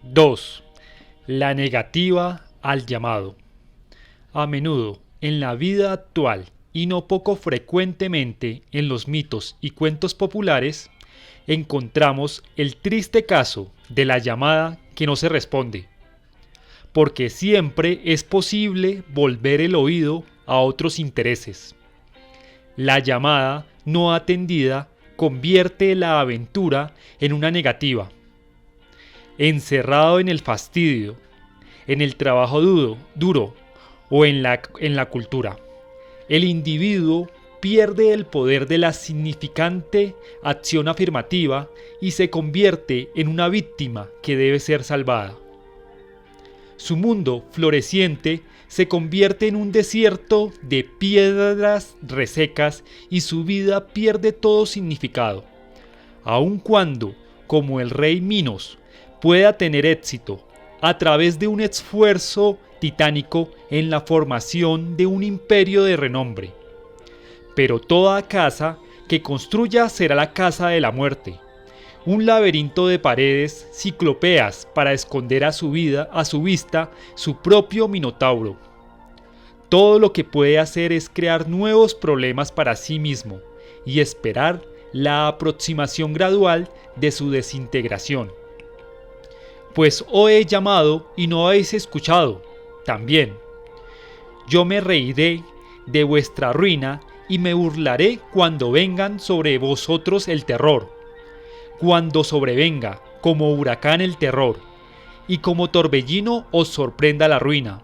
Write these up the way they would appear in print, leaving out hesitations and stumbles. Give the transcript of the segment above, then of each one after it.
2. La negativa al llamado. A menudo, en la vida actual y no poco frecuentemente en los mitos y cuentos populares, encontramos el triste caso de la llamada que no se responde, porque siempre es posible volver el oído a otros intereses. La llamada no atendida convierte la aventura en una negativa. Encerrado en el fastidio, en el trabajo duro o en la cultura, el individuo pierde el poder de la significante acción afirmativa y se convierte en una víctima que debe ser salvada. Su mundo floreciente se convierte en un desierto de piedras resecas y su vida pierde todo significado. Aun cuando, como el rey Minos, pueda tener éxito a través de un esfuerzo titánico en la formación de un imperio de renombre. Pero toda casa que construya será la casa de la muerte, un laberinto de paredes ciclópeas para esconder a su vista su propio minotauro. Todo lo que puede hacer es crear nuevos problemas para sí mismo y esperar la aproximación gradual de su desintegración. Pues os he llamado y no habéis escuchado. También, yo me reiré de vuestra ruina y me burlaré cuando vengan sobre vosotros el terror. Cuando sobrevenga como huracán el terror y como torbellino os sorprenda la ruina.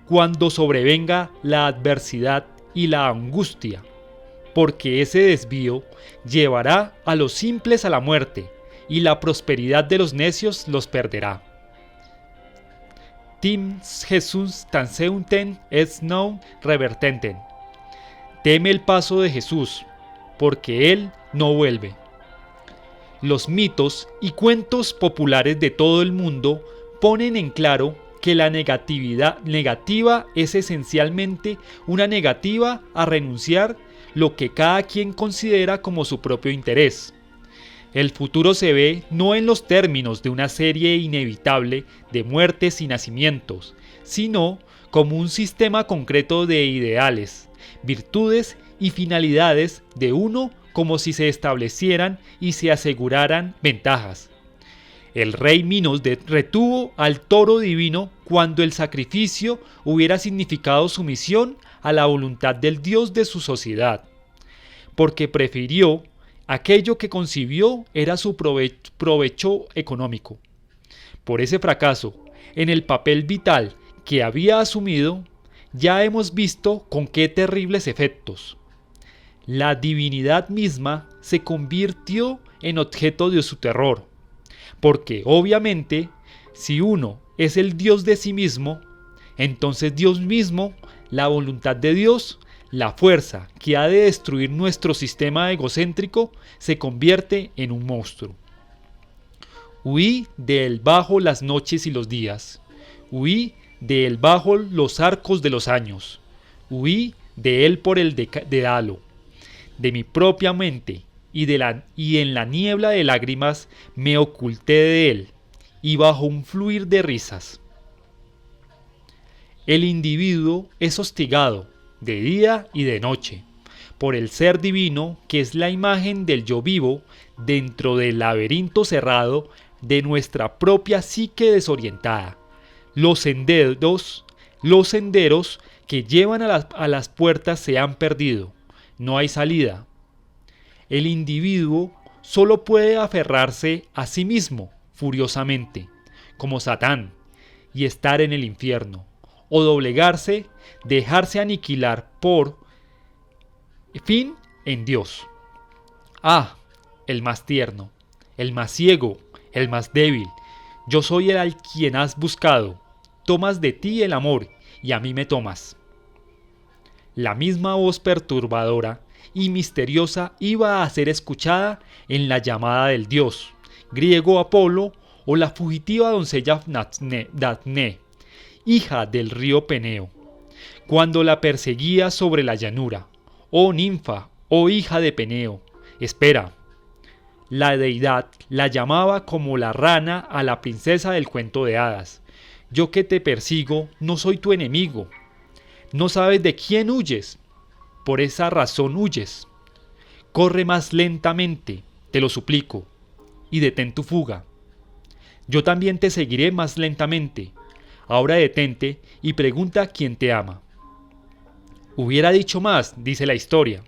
Cuando sobrevenga la adversidad y la angustia, porque ese desvío llevará a los simples a la muerte y la prosperidad de los necios los perderá. Tim Jesús tanseunten es no revertenten. Teme el paso de Jesús, porque Él no vuelve. Los mitos y cuentos populares de todo el mundo ponen en claro que la negativa es esencialmente una negativa a renunciar lo que cada quien considera como su propio interés. El futuro se ve no en los términos de una serie inevitable de muertes y nacimientos, sino como un sistema concreto de ideales, virtudes y finalidades de uno como si se establecieran y se aseguraran ventajas. El rey Minos retuvo al toro divino cuando el sacrificio hubiera significado sumisión a la voluntad del dios de su sociedad, porque prefirió aquello que concibió era su provecho económico. Por ese fracaso en el papel vital que había asumido, ya hemos visto con qué terribles efectos. La divinidad misma se convirtió en objeto de su terror, porque obviamente, si uno es el Dios de sí mismo, entonces Dios mismo, la voluntad de Dios, la fuerza que ha de destruir nuestro sistema egocéntrico, se convierte en un monstruo. Huí de él bajo las noches y los días. Huí de él bajo los arcos de los años. Huí de él por el dédalo de mi propia mente y en la niebla de lágrimas me oculté de él y bajo un fluir de risas. El individuo es hostigado de día y de noche por el ser divino que es la imagen del yo vivo dentro del laberinto cerrado de nuestra propia psique desorientada. Los senderos que llevan a las puertas se han perdido. No hay salida. El individuo solo puede aferrarse a sí mismo furiosamente, como Satán, y estar en el infierno, o doblegarse, dejarse aniquilar por fin en Dios. Ah, el más tierno, el más ciego, el más débil, yo soy el al quien has buscado. Tomas de ti el amor y a mí me tomas. La misma voz perturbadora y misteriosa iba a ser escuchada en la llamada del dios griego Apolo o la fugitiva doncella Dafne, hija del río Peneo, cuando la perseguía sobre la llanura. Oh ninfa, oh hija de Peneo, espera. la deidad la llamaba como la rana a la princesa del cuento de hadas. Yo que te persigo no soy tu enemigo. No sabes de quién huyes. Por esa razón huyes. Corre más lentamente, te lo suplico, y detén tu fuga. Yo también te seguiré más lentamente. Ahora detente y pregunta quién te ama. Hubiera dicho más, dice la historia,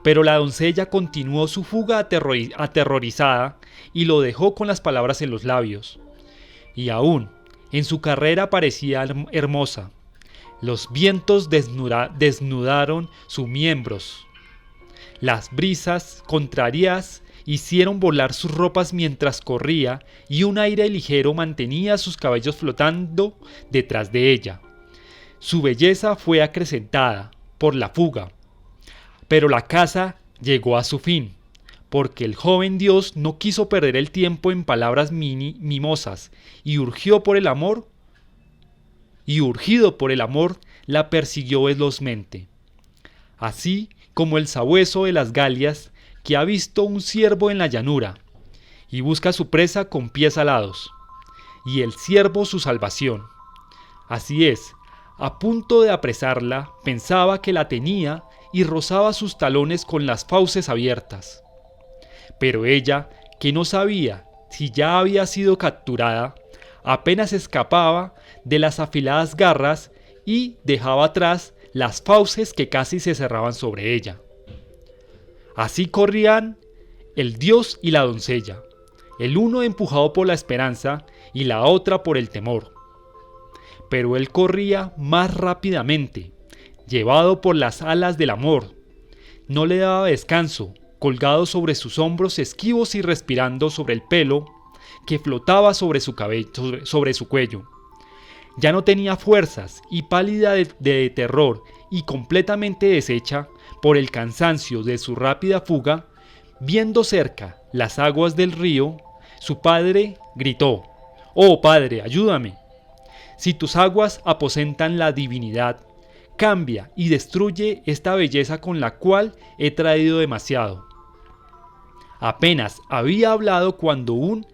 pero la doncella continuó su fuga aterrorizada y lo dejó con las palabras en los labios. Y aún, en su carrera parecía hermosa. Los vientos desnudaron sus miembros. Las brisas contrarias hicieron volar sus ropas mientras corría y un aire ligero mantenía sus cabellos flotando detrás de ella. Su belleza fue acrecentada por la fuga, pero la caza llegó a su fin, porque el joven dios no quiso perder el tiempo en palabras mimosas y urgido por el amor, la persiguió velozmente. Así como el sabueso de las Galias que ha visto un ciervo en la llanura y busca su presa con pies alados, y el ciervo su salvación. Así es, a punto de apresarla, pensaba que la tenía y rozaba sus talones con las fauces abiertas. Pero ella, que no sabía si ya había sido capturada, apenas escapaba de las afiladas garras y dejaba atrás las fauces que casi se cerraban sobre ella. Así corrían el dios y la doncella, el uno empujado por la esperanza y la otra por el temor. Pero él corría más rápidamente, llevado por las alas del amor. No le daba descanso, colgado sobre sus hombros esquivos y respirando sobre el pelo que flotaba sobre su cuello. Ya no tenía fuerzas y pálida de terror y completamente deshecha por el cansancio de su rápida fuga, viendo cerca las aguas del río, su padre gritó: «¡Oh padre, ayúdame! Si tus aguas aposentan la divinidad, cambia y destruye esta belleza con la cual he traído demasiado». Apenas había hablado cuando un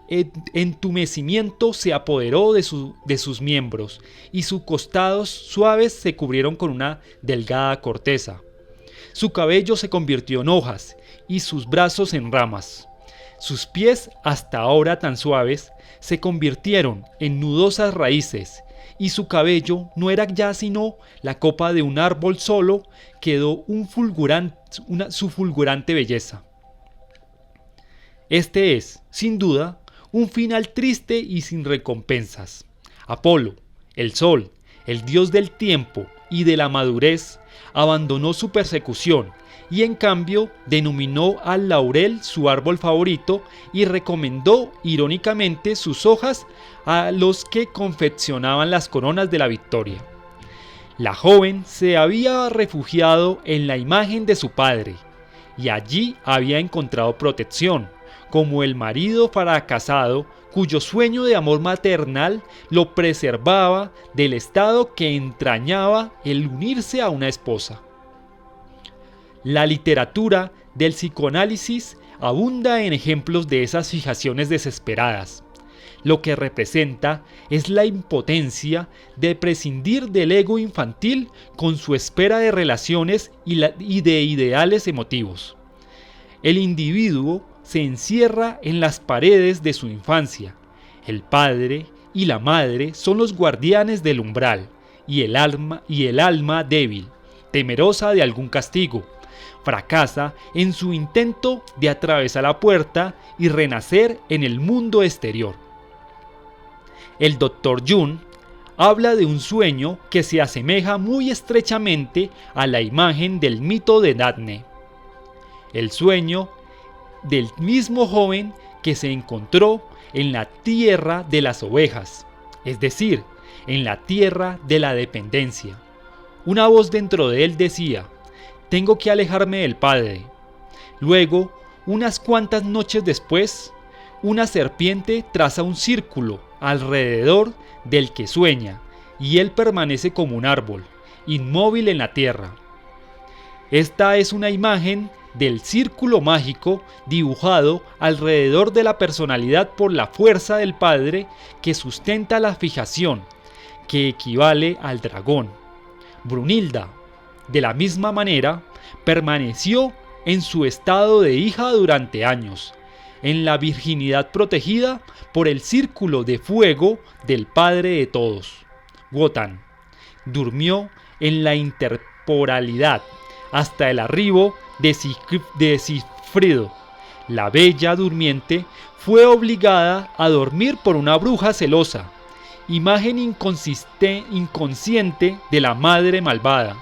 entumecimiento se apoderó de sus miembros y sus costados suaves se cubrieron con una delgada corteza. Su cabello se convirtió en hojas y sus brazos en ramas. Sus pies, hasta ahora tan suaves, se convirtieron en nudosas raíces, y su cabello no era ya sino la copa de un árbol solo, quedó su fulgurante belleza. Este es, sin duda, un final triste y sin recompensas. Apolo, el sol, el dios del tiempo y de la madurez, abandonó su persecución y en cambio denominó al laurel su árbol favorito y recomendó irónicamente sus hojas a los que confeccionaban las coronas de la victoria. La joven se había refugiado en la imagen de su padre y allí había encontrado protección, como el marido fracasado cuyo sueño de amor maternal lo preservaba del estado que entrañaba el unirse a una esposa. La literatura del psicoanálisis abunda en ejemplos de esas fijaciones desesperadas. Lo que representa es la impotencia de prescindir del ego infantil con su espera de relaciones y de ideales emotivos. El individuo se encierra en las paredes de su infancia. El padre y la madre son los guardianes del umbral, y el alma débil, temerosa de algún castigo, fracasa en su intento de atravesar la puerta y renacer en el mundo exterior. El Dr. Jung habla de un sueño que se asemeja muy estrechamente a la imagen del mito de Dafne. El sueño del mismo joven que se encontró en la tierra de las ovejas, es decir, en la tierra de la dependencia. Una voz dentro de él decía: «Tengo que alejarme del padre». Luego, unas cuantas noches después, una serpiente traza un círculo alrededor del que sueña y él permanece como un árbol, inmóvil en la tierra. Esta es una imagen del círculo mágico dibujado alrededor de la personalidad por la fuerza del Padre que sustenta la fijación, que equivale al dragón. Brunilda, de la misma manera, permaneció en su estado de hija durante años, en la virginidad protegida por el círculo de fuego del Padre de todos. Wotan durmió en la intertemporalidad hasta el arribo de Sigfrido. La bella durmiente fue obligada a dormir por una bruja celosa, imagen inconsciente de la madre malvada.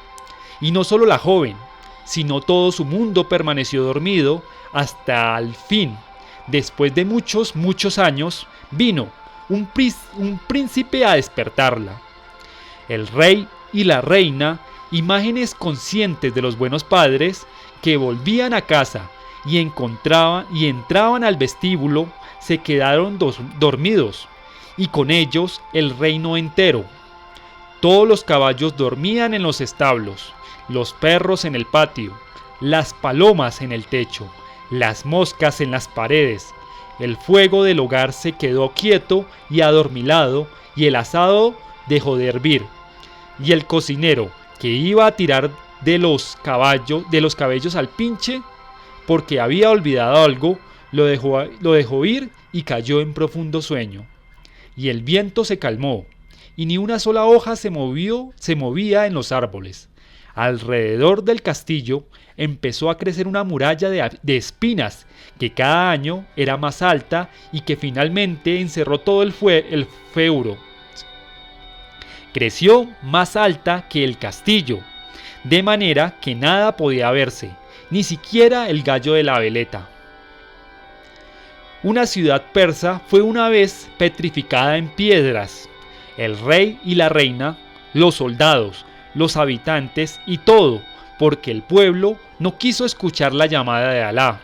Y no solo la joven, sino todo su mundo permaneció dormido hasta el fin. Después de muchos años, vino un príncipe a despertarla. El rey y la reina, imágenes conscientes de los buenos padres, que volvían a casa y entraban al vestíbulo, se quedaron dormidos, y con ellos el reino entero. Todos los caballos dormían en los establos, los perros en el patio, las palomas en el techo, las moscas en las paredes. El fuego del hogar se quedó quieto y adormilado, y el asado dejó de hervir. Y el cocinero, que iba a tirar de los cabellos al pinche, porque había olvidado algo, lo dejó ir y cayó en profundo sueño. Y el viento se calmó, y ni una sola hoja se movía en los árboles. Alrededor del castillo empezó a crecer una muralla de espinas, que cada año era más alta y que finalmente encerró todo el feudo. Creció más alta que el castillo, de manera que nada podía verse, ni siquiera el gallo de la veleta. Una ciudad persa fue una vez petrificada en piedras. El rey y la reina, los soldados, los habitantes y todo, porque el pueblo no quiso escuchar la llamada de Alá.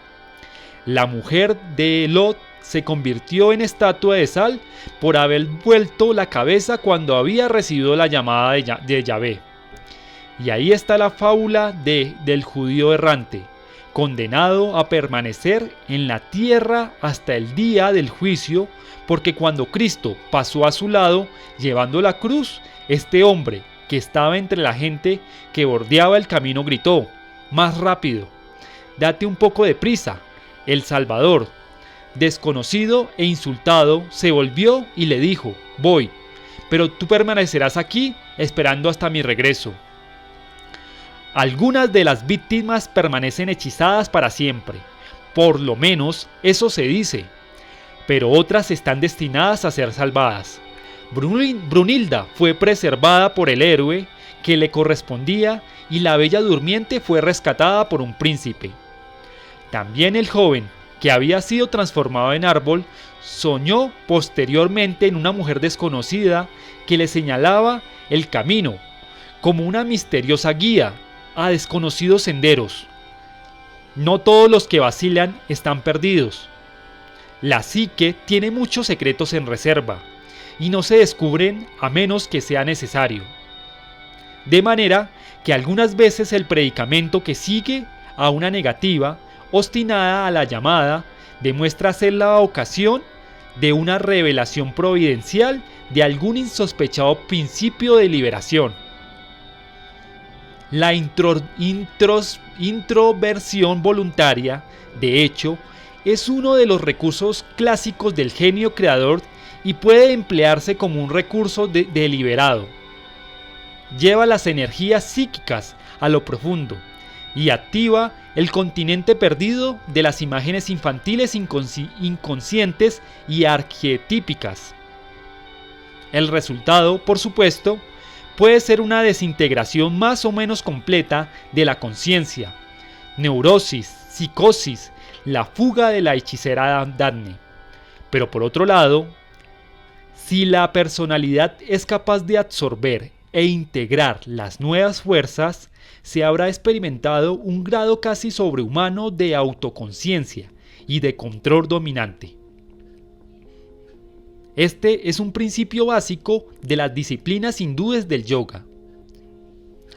La mujer de Lot se convirtió en estatua de sal por haber vuelto la cabeza cuando había recibido la llamada de Yahvé. Y ahí está la fábula del judío errante, condenado a permanecer en la tierra hasta el día del juicio, porque cuando Cristo pasó a su lado llevando la cruz, este hombre que estaba entre la gente que bordeaba el camino gritó: «Más rápido, date un poco de prisa». El Salvador, desconocido e insultado, se volvió y le dijo: «Voy, pero tú permanecerás aquí esperando hasta mi regreso». Algunas de las víctimas permanecen hechizadas para siempre, por lo menos eso se dice, pero otras están destinadas a ser salvadas. Brunilda fue preservada por el héroe que le correspondía, y la bella durmiente fue rescatada por un príncipe. También el joven, que había sido transformado en árbol, soñó posteriormente en una mujer desconocida que le señalaba el camino, como una misteriosa guía a desconocidos senderos. No todos los que vacilan están perdidos. La psique tiene muchos secretos en reserva, y no se descubren a menos que sea necesario. De manera que algunas veces el predicamento que sigue a una negativa obstinada a la llamada demuestra ser la ocasión de una revelación providencial de algún insospechado principio de liberación. La introversión voluntaria, de hecho, es uno de los recursos clásicos del genio creador y puede emplearse como un recurso deliberado. Lleva las energías psíquicas a lo profundo y activa el continente perdido de las imágenes infantiles inconscientes y arquetípicas. El resultado, por supuesto, puede ser una desintegración más o menos completa de la conciencia, neurosis, psicosis, la fuga de la hechicera Daphne. Pero por otro lado, si la personalidad es capaz de absorber e integrar las nuevas fuerzas, se habrá experimentado un grado casi sobrehumano de autoconciencia y de control dominante. Este es un principio básico de las disciplinas hindúes del yoga.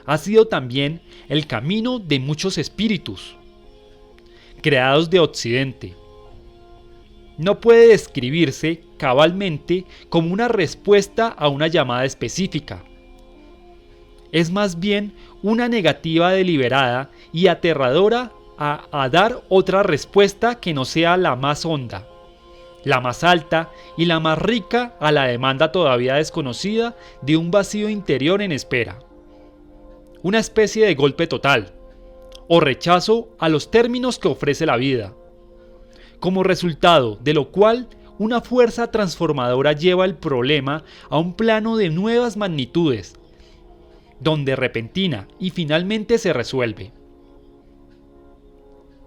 Ha sido también el camino de muchos espíritus. creados de Occidente. No puede describirse cabalmente como una respuesta a una llamada específica. Es más bien una negativa deliberada y aterradora a dar otra respuesta que no sea la más honda, la más alta y la más rica a la demanda todavía desconocida de un vacío interior en espera. Una especie de golpe total, o rechazo a los términos que ofrece la vida, como resultado de lo cual una fuerza transformadora lleva el problema a un plano de nuevas magnitudes, donde repentina y finalmente se resuelve.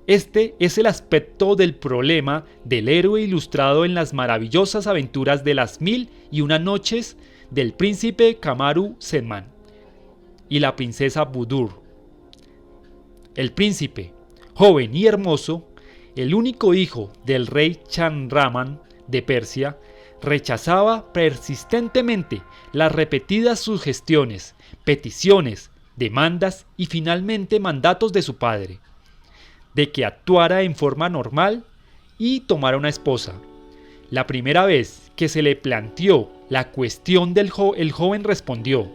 Este es el aspecto del problema del héroe ilustrado en las maravillosas aventuras de las 1001 noches del príncipe Kamaru Zenman y la princesa Budur. El príncipe, joven y hermoso, el único hijo del rey Chandraman de Persia, rechazaba persistentemente las repetidas sugestiones, peticiones, demandas y finalmente mandatos de su padre, de que actuara en forma normal y tomara una esposa. La primera vez que se le planteó la cuestión el joven respondió: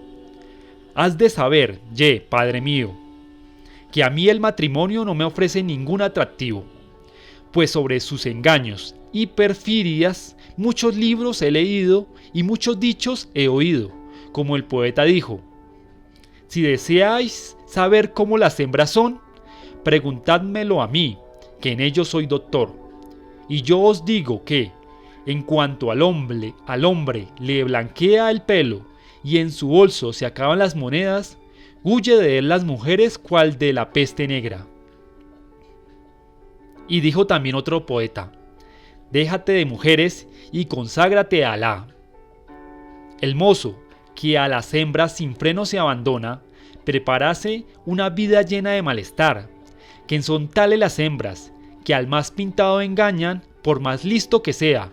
«Has de saber, padre mío, que a mí el matrimonio no me ofrece ningún atractivo, pues sobre sus engaños y perfidias muchos libros he leído y muchos dichos he oído, como el poeta dijo: si deseáis saber cómo las hembras son, preguntádmelo a mí, que en ello soy doctor. Y yo os digo que, en cuanto al hombre le blanquea el pelo y en su bolso se acaban las monedas, huye de él las mujeres cual de la peste negra». Y dijo también otro poeta: «Déjate de mujeres y conságrate a Alá». El mozo, que a las hembras sin freno se abandona, preparase una vida llena de malestar, que son tales las hembras, que al más pintado engañan por más listo que sea,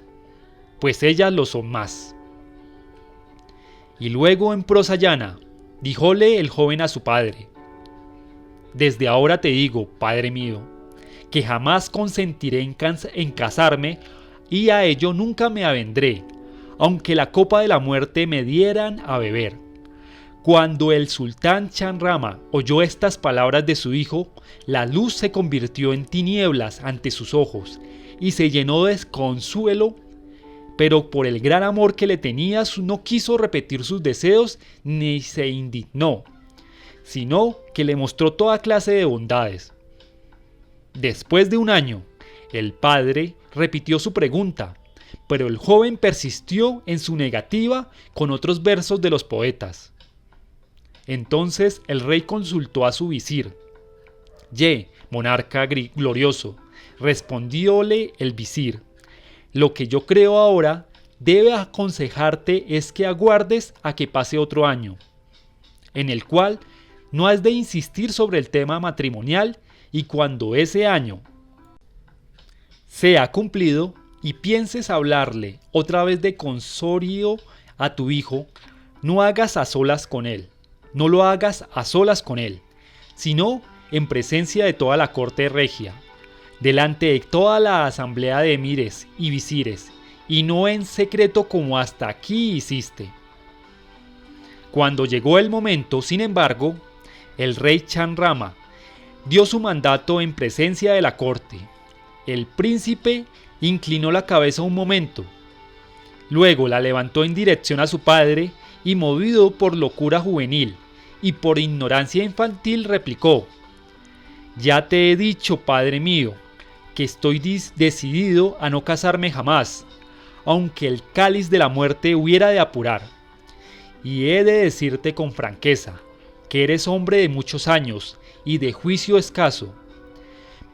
pues ellas lo son más. Y luego en prosa llana, díjole el joven a su padre: «Desde ahora te digo, padre mío, que jamás consentiré en casarme y a ello nunca me avendré, aunque la copa de la muerte me dieran a beber». Cuando el sultán Chandrama oyó estas palabras de su hijo, la luz se convirtió en tinieblas ante sus ojos y se llenó de desconsuelo, pero por el gran amor que le tenía no quiso repetir sus deseos ni se indignó, sino que le mostró toda clase de bondades. Después de un año, el padre repitió su pregunta, pero el joven persistió en su negativa con otros versos de los poetas. Entonces el rey consultó a su visir. Monarca glorioso, respondióle el visir: «Lo que yo creo ahora debe aconsejarte es que aguardes a que pase otro año, en el cual no has de insistir sobre el tema matrimonial, y cuando ese año sea cumplido y pienses hablarle otra vez de consorio a tu hijo, no lo hagas a solas con él, sino en presencia de toda la corte regia, delante de toda la asamblea de emires y visires, y no en secreto como hasta aquí hiciste». Cuando llegó el momento, sin embargo, el rey Chandrama dio su mandato en presencia de la corte. El príncipe inclinó la cabeza un momento, luego la levantó en dirección a su padre y, movido por locura juvenil y por ignorancia infantil, replicó: «Ya te he dicho, padre mío, que estoy decidido a no casarme jamás, aunque el cáliz de la muerte hubiera de apurar. Y he de decirte con franqueza que eres hombre de muchos años y de juicio escaso.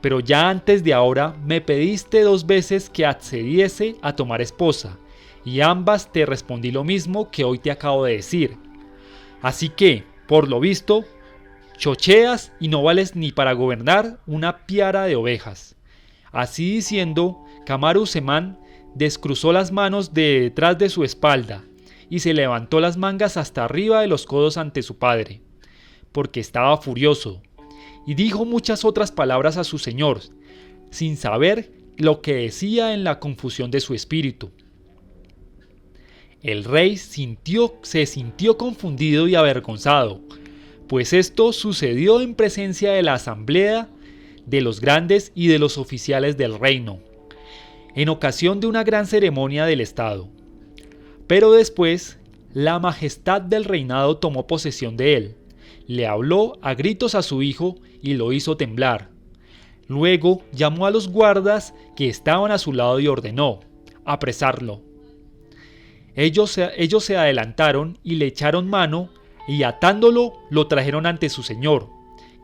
Pero ya antes de ahora me pediste 2 veces que accediese a tomar esposa, y ambas te respondí lo mismo que hoy te acabo de decir. Así que, por lo visto, chocheas y no vales ni para gobernar una piara de ovejas». Así diciendo, Kamaru Zenman descruzó las manos de detrás de su espalda y se levantó las mangas hasta arriba de los codos ante su padre, porque estaba furioso, y dijo muchas otras palabras a su señor, sin saber lo que decía en la confusión de su espíritu. El rey se sintió confundido y avergonzado, pues esto sucedió en presencia de la asamblea de los grandes y de los oficiales del reino, en ocasión de una gran ceremonia del Estado. Pero después, la majestad del reinado tomó posesión de él, le habló a gritos a su hijo y lo hizo temblar. Luego llamó a los guardas que estaban a su lado y ordenó apresarlo. Ellos se adelantaron y le echaron mano y atándolo lo trajeron ante su señor,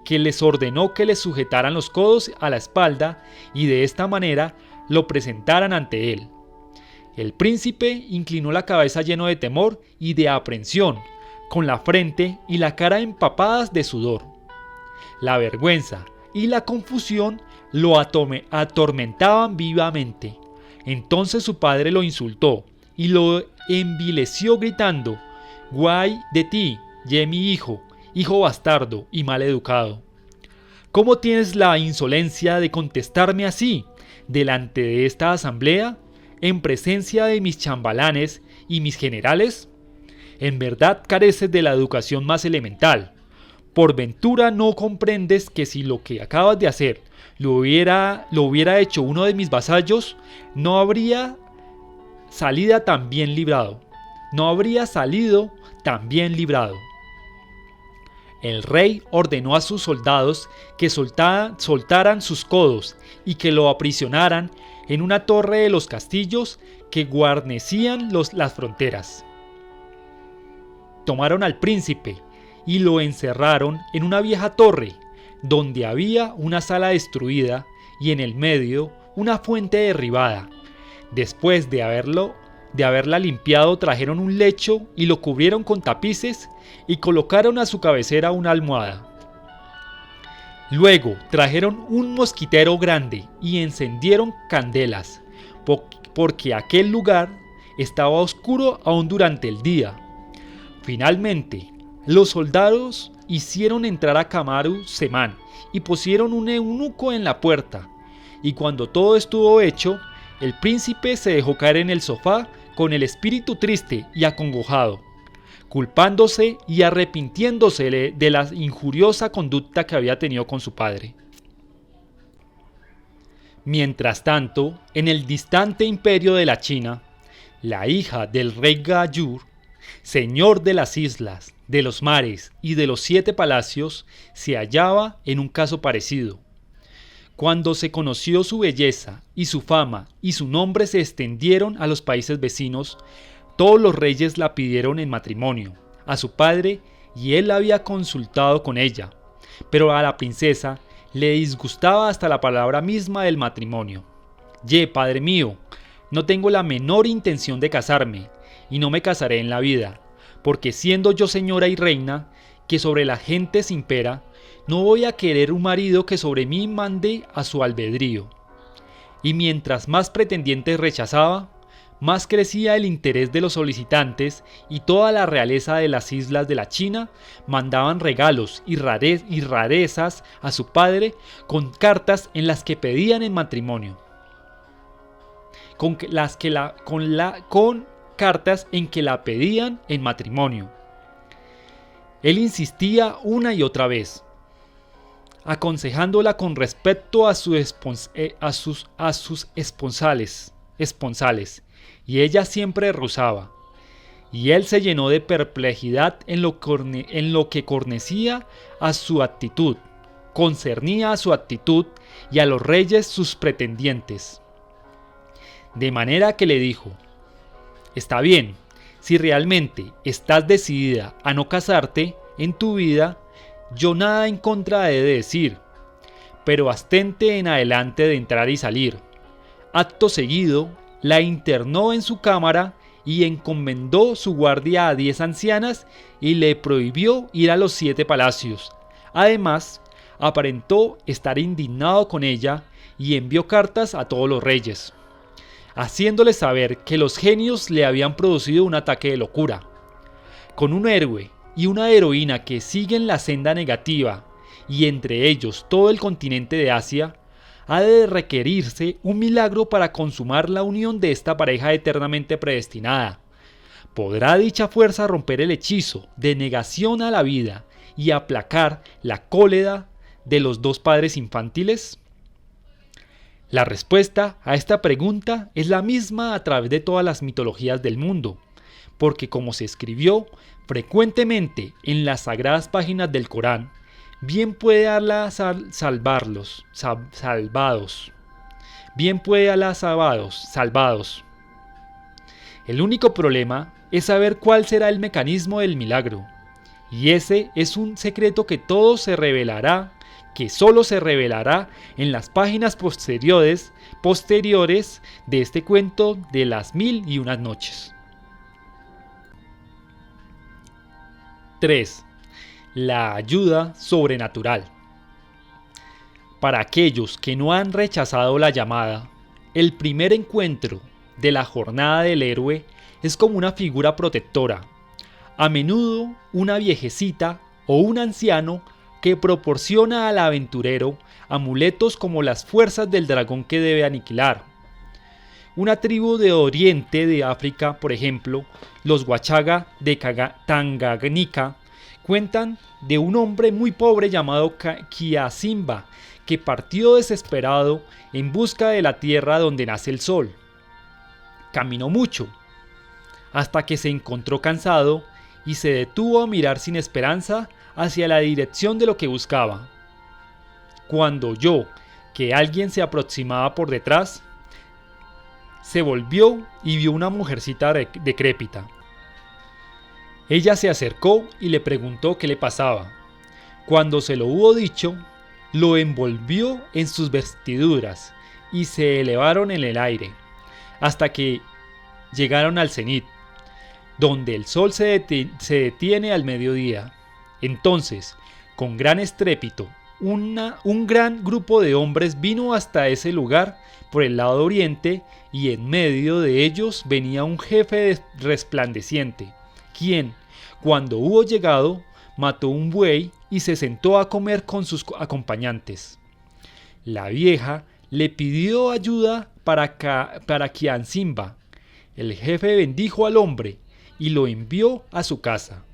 que les ordenó que le sujetaran los codos a la espalda y de esta manera lo presentaran ante él. El príncipe inclinó la cabeza lleno de temor y de aprensión, con la frente y la cara empapadas de sudor. La vergüenza y la confusión lo atormentaban vivamente. Entonces su padre lo insultó y lo envileció gritando: «¡Guay de ti, ye mi hijo bastardo y mal educado! ¿Cómo tienes la insolencia de contestarme así, delante de esta asamblea, en presencia de mis chambelanes y mis generales? En verdad careces de la educación más elemental. ¿Por ventura no comprendes que si lo que acabas de hacer lo hubiera hecho uno de mis vasallos, no habría salido tan bien librado? El rey ordenó a sus soldados que soltaran sus codos y que lo aprisionaran en una torre de los castillos que guarnecían las fronteras. Tomaron al príncipe y lo encerraron en una vieja torre, donde había una sala destruida y en el medio una fuente derribada. Después de haberla limpiado, trajeron un lecho y lo cubrieron con tapices y colocaron a su cabecera una almohada. Luego trajeron un mosquitero grande y encendieron candelas, porque aquel lugar estaba oscuro aún durante el día. Finalmente, los soldados hicieron entrar a Kamaru Semán y pusieron un eunuco en la puerta. Y cuando todo estuvo hecho, el príncipe se dejó caer en el sofá con el espíritu triste y acongojado, culpándose y arrepintiéndose de la injuriosa conducta que había tenido con su padre. Mientras tanto, en el distante imperio de la China, la hija del rey Gayur, señor de las islas, de los mares y de los 7 palacios, se hallaba en un caso parecido. Cuando se conoció su belleza y su fama y su nombre se extendieron a los países vecinos, todos los reyes la pidieron en matrimonio a su padre y él la había consultado con ella, pero a la princesa le disgustaba hasta la palabra misma del matrimonio. Padre mío, no tengo la menor intención de casarme y no me casaré en la vida, porque siendo yo señora y reina, que sobre la gente se impera, no voy a querer un marido que sobre mí mande a su albedrío. Y mientras más pretendientes rechazaba, más crecía el interés de los solicitantes y toda la realeza de las islas de la China mandaban regalos y rarezas a su padre con cartas en las que pedían en matrimonio. Con cartas en que la pedían en matrimonio. Él insistía una y otra vez, aconsejándola con respecto a sus esponsales, y ella siempre rehusaba, y él se llenó de perplejidad en lo que concernía a su actitud y a los reyes sus pretendientes. De manera que le dijo: «Está bien, si realmente estás decidida a no casarte en tu vida, yo nada en contra he de decir, pero abstente en adelante de entrar y salir». Acto seguido, la internó en su cámara y encomendó su guardia a 10 ancianas y le prohibió ir a los 7 palacios. Además, aparentó estar indignado con ella y envió cartas a todos los reyes, haciéndole saber que los genios le habían producido un ataque de locura. Con un héroe y una heroína que siguen la senda negativa, y entre ellos todo el continente de Asia, ha de requerirse un milagro para consumar la unión de esta pareja eternamente predestinada. ¿Podrá dicha fuerza romper el hechizo de negación a la vida y aplacar la cólera de los dos padres infantiles? La respuesta a esta pregunta es la misma a través de todas las mitologías del mundo, porque como se escribió frecuentemente en las sagradas páginas del Corán, bien puede Alá salvados. Bien puede Alá salvados. El único problema es saber cuál será el mecanismo del milagro, y ese es un secreto que solo se revelará en las páginas posteriores de este cuento de las 1001 noches. 3. La ayuda sobrenatural. Para aquellos que no han rechazado la llamada, el primer encuentro de la jornada del héroe es como una figura protectora, a menudo una viejecita o un anciano que proporciona al aventurero amuletos como las fuerzas del dragón que debe aniquilar. Una tribu de oriente de África, por ejemplo, los Huachaga de Tanganyika, cuentan de un hombre muy pobre llamado Kiasimba, que partió desesperado en busca de la tierra donde nace el sol. Caminó mucho, hasta que se encontró cansado y se detuvo a mirar sin esperanza hacia la dirección de lo que buscaba. Cuando oyó que alguien se aproximaba por detrás, se volvió y vio una mujercita decrépita. Ella se acercó y le preguntó qué le pasaba. Cuando se lo hubo dicho, lo envolvió en sus vestiduras y se elevaron en el aire, hasta que llegaron al cenit, donde el sol se detiene al mediodía. Entonces, con gran estrépito, un gran grupo de hombres vino hasta ese lugar por el lado oriente, y en medio de ellos venía un jefe resplandeciente, quien, cuando hubo llegado, mató un buey y se sentó a comer con sus acompañantes. La vieja le pidió ayuda para Kiasimba. El jefe bendijo al hombre y lo envió a su casa,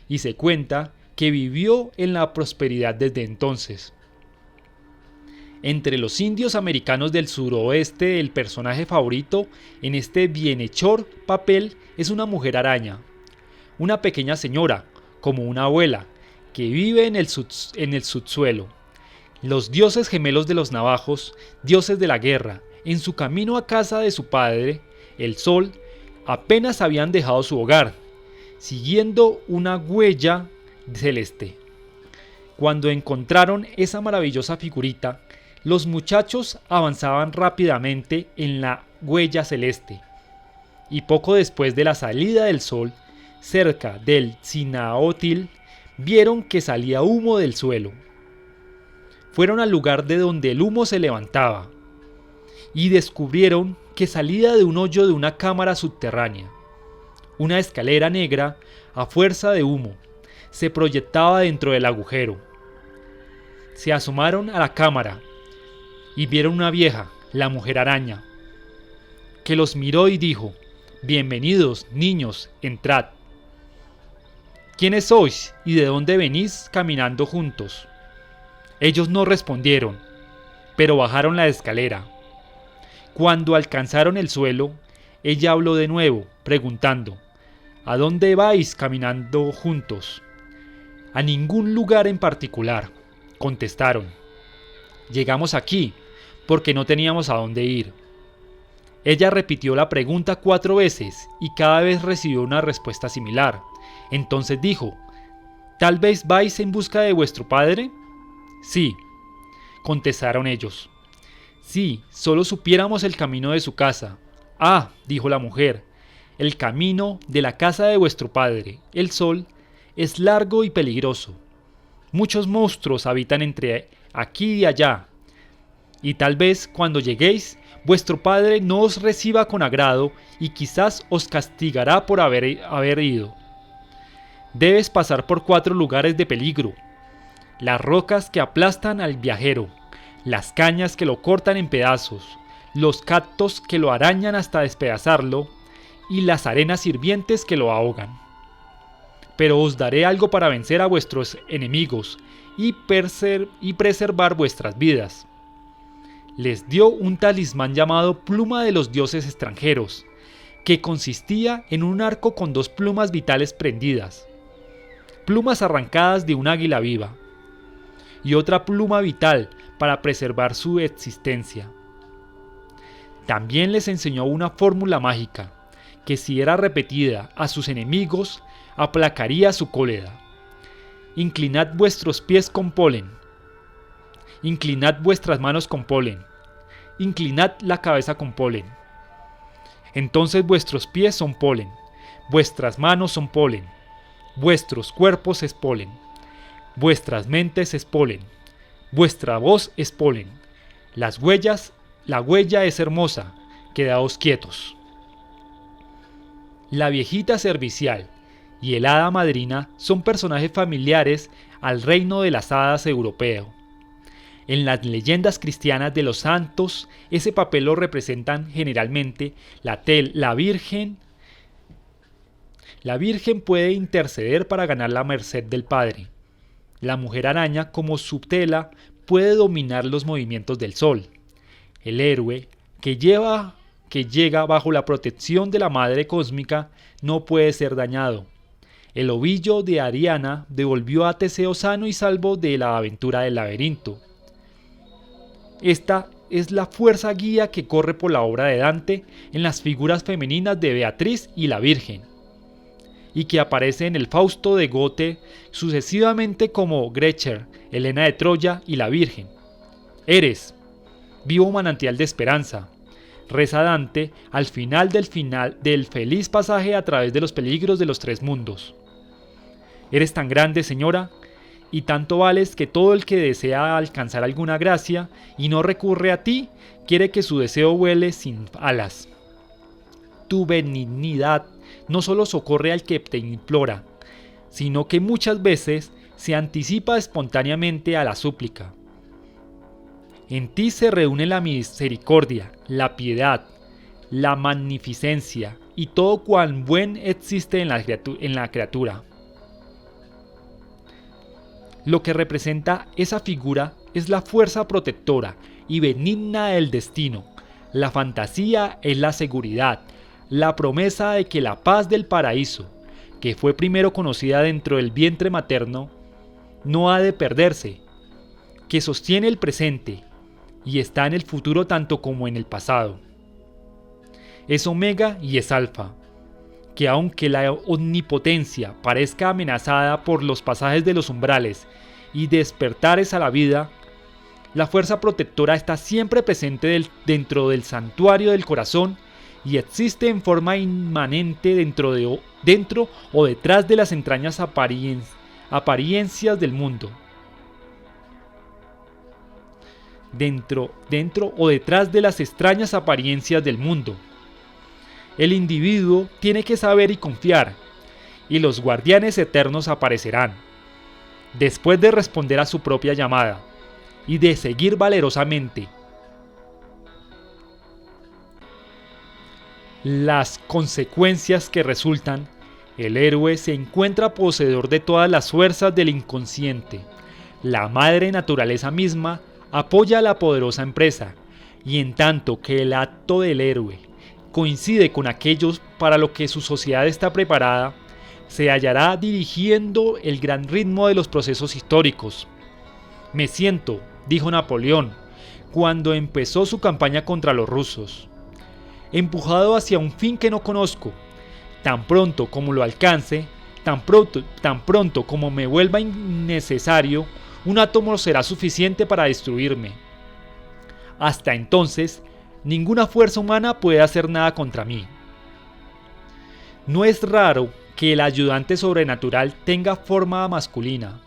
y se cuenta que vivió en la prosperidad desde entonces. Entre los indios americanos del suroeste, el personaje favorito en este bienhechor papel es una mujer araña, una pequeña señora, como una abuela, que vive en el subsuelo. Los dioses gemelos de los navajos, dioses de la guerra, en su camino a casa de su padre, el sol, apenas habían dejado su hogar, siguiendo una huella celeste. Cuando encontraron esa maravillosa figurita, los muchachos avanzaban rápidamente en la huella celeste, y poco después de la salida del sol, cerca del Sinaótil, vieron que salía humo del suelo. Fueron al lugar de donde el humo se levantaba, y descubrieron que salía de un hoyo de una cámara subterránea. Una escalera negra, a fuerza de humo, se proyectaba dentro del agujero. Se asomaron a la cámara y vieron una vieja, la mujer araña, que los miró y dijo: «Bienvenidos, niños, entrad». «¿Quiénes sois y de dónde venís caminando juntos?». Ellos no respondieron, pero bajaron la escalera. Cuando alcanzaron el suelo, ella habló de nuevo, preguntando: «¿A dónde vais caminando juntos?». «A ningún lugar en particular», contestaron. «Llegamos aquí porque no teníamos a dónde ir». Ella repitió la pregunta 4 veces y cada vez recibió una respuesta similar. Entonces dijo: «¿Tal vez vais en busca de vuestro padre?». «Sí», contestaron ellos. «Si solo supiéramos el camino de su casa». «Ah», dijo la mujer, «el camino de la casa de vuestro padre, el sol, es largo y peligroso. Muchos monstruos habitan entre aquí y allá, y tal vez cuando lleguéis, vuestro padre no os reciba con agrado y quizás os castigará por haber ido. Debes pasar por 4 lugares de peligro: las rocas que aplastan al viajero, las cañas que lo cortan en pedazos, los cactos que lo arañan hasta despedazarlo, y las arenas hirvientes que lo ahogan. Pero os daré algo para vencer a vuestros enemigos y preservar vuestras vidas. Les dio un talismán llamado pluma de los dioses extranjeros, que consistía en un arco con 2 plumas vitales prendidas, plumas arrancadas de un águila viva, y otra pluma vital para preservar su existencia. También les enseñó una fórmula mágica, que si era repetida a sus enemigos, aplacaría su cólera. Inclinad vuestros pies con polen. Inclinad vuestras manos con polen. Inclinad la cabeza con polen. Entonces vuestros pies son polen, vuestras manos son polen, vuestros cuerpos es polen, vuestras mentes es polen, vuestra voz es polen. La huella es hermosa, quedaos quietos. La viejita servicial y el hada madrina son personajes familiares al reino de las hadas europeo. En las leyendas cristianas de los santos, ese papel lo representan generalmente la Virgen. La Virgen puede interceder para ganar la merced del Padre. La mujer araña, como su tela, puede dominar los movimientos del sol. El héroe, que llega bajo la protección de la Madre Cósmica, no puede ser dañado. El ovillo de Ariana devolvió a Teseo sano y salvo de la aventura del laberinto. Esta es la fuerza guía que corre por la obra de Dante en las figuras femeninas de Beatriz y la Virgen, y que aparece en el Fausto de Goethe sucesivamente como Gretchen, Helena de Troya y la Virgen. Eres, vivo manantial de esperanza, reza Dante al final del feliz pasaje a través de los peligros de los 3 mundos. Eres tan grande, señora, y tanto vales que todo el que desea alcanzar alguna gracia y no recurre a ti, quiere que su deseo vuele sin alas. Tu benignidad no solo socorre al que te implora, sino que muchas veces se anticipa espontáneamente a la súplica. En ti se reúne la misericordia, la piedad, la magnificencia y todo cuan buen existe en la criatura. Lo que representa esa figura es la fuerza protectora y benigna del destino. La fantasía es la seguridad, la promesa de que la paz del paraíso, que fue primero conocida dentro del vientre materno, no ha de perderse, que sostiene el presente y está en el futuro tanto como en el pasado. Es omega y es alfa, que aunque la omnipotencia parezca amenazada por los pasajes de los umbrales y despertares a la vida, la fuerza protectora está siempre presente dentro del santuario del corazón y existe en forma inmanente dentro o detrás de las entrañas apariencias del mundo. Dentro o detrás de las extrañas apariencias del mundo. El individuo tiene que saber y confiar, y los guardianes eternos aparecerán, después de responder a su propia llamada, y de seguir valerosamente las consecuencias que resultan. El héroe se encuentra poseedor de todas las fuerzas del inconsciente. La madre naturaleza misma apoya la poderosa empresa, y en tanto que el acto del héroe coincide con aquellos para lo que su sociedad está preparada, se hallará dirigiendo el gran ritmo de los procesos históricos. Me siento, dijo Napoleón, cuando empezó su campaña contra los rusos, empujado hacia un fin que no conozco. Tan pronto como lo alcance, tan pronto como me vuelva innecesario, un átomo será suficiente para destruirme. Hasta entonces, ninguna fuerza humana puede hacer nada contra mí. No es raro que el ayudante sobrenatural tenga forma masculina.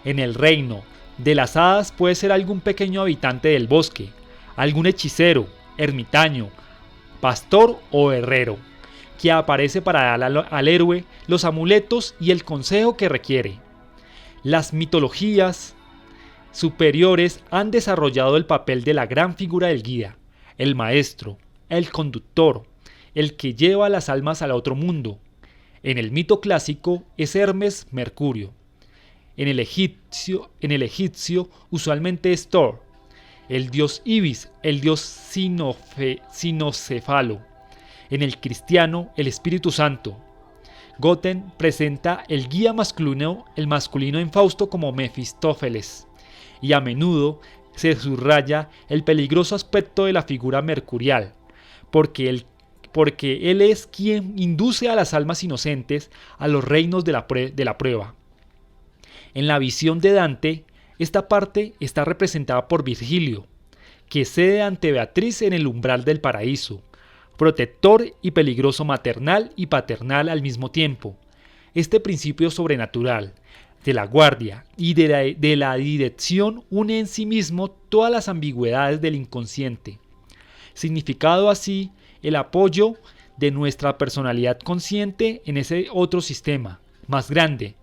En el reino de las hadas puede ser algún pequeño habitante del bosque, algún hechicero, ermitaño, pastor o herrero, que aparece para dar al héroe los amuletos y el consejo que requiere. Las mitologías superiores han desarrollado el papel de la gran figura del guía, el maestro, el conductor, el que lleva las almas al otro mundo. En el mito clásico es Hermes Mercurio. En el egipcio usualmente es Thor. El dios Ibis, el dios Sinocéfalo. En el cristiano, el Espíritu Santo. Goethe presenta el guía masculino en Fausto como Mefistófeles, y a menudo se subraya el peligroso aspecto de la figura mercurial, porque él es quien induce a las almas inocentes a los reinos de la prueba. En la visión de Dante, esta parte está representada por Virgilio, que cede ante Beatriz en el umbral del paraíso, protector y peligroso maternal y paternal al mismo tiempo. Este principio sobrenatural, de la guardia y de la dirección une en sí mismo todas las ambigüedades del inconsciente. Significado así el apoyo de nuestra personalidad consciente en ese otro sistema, más grande,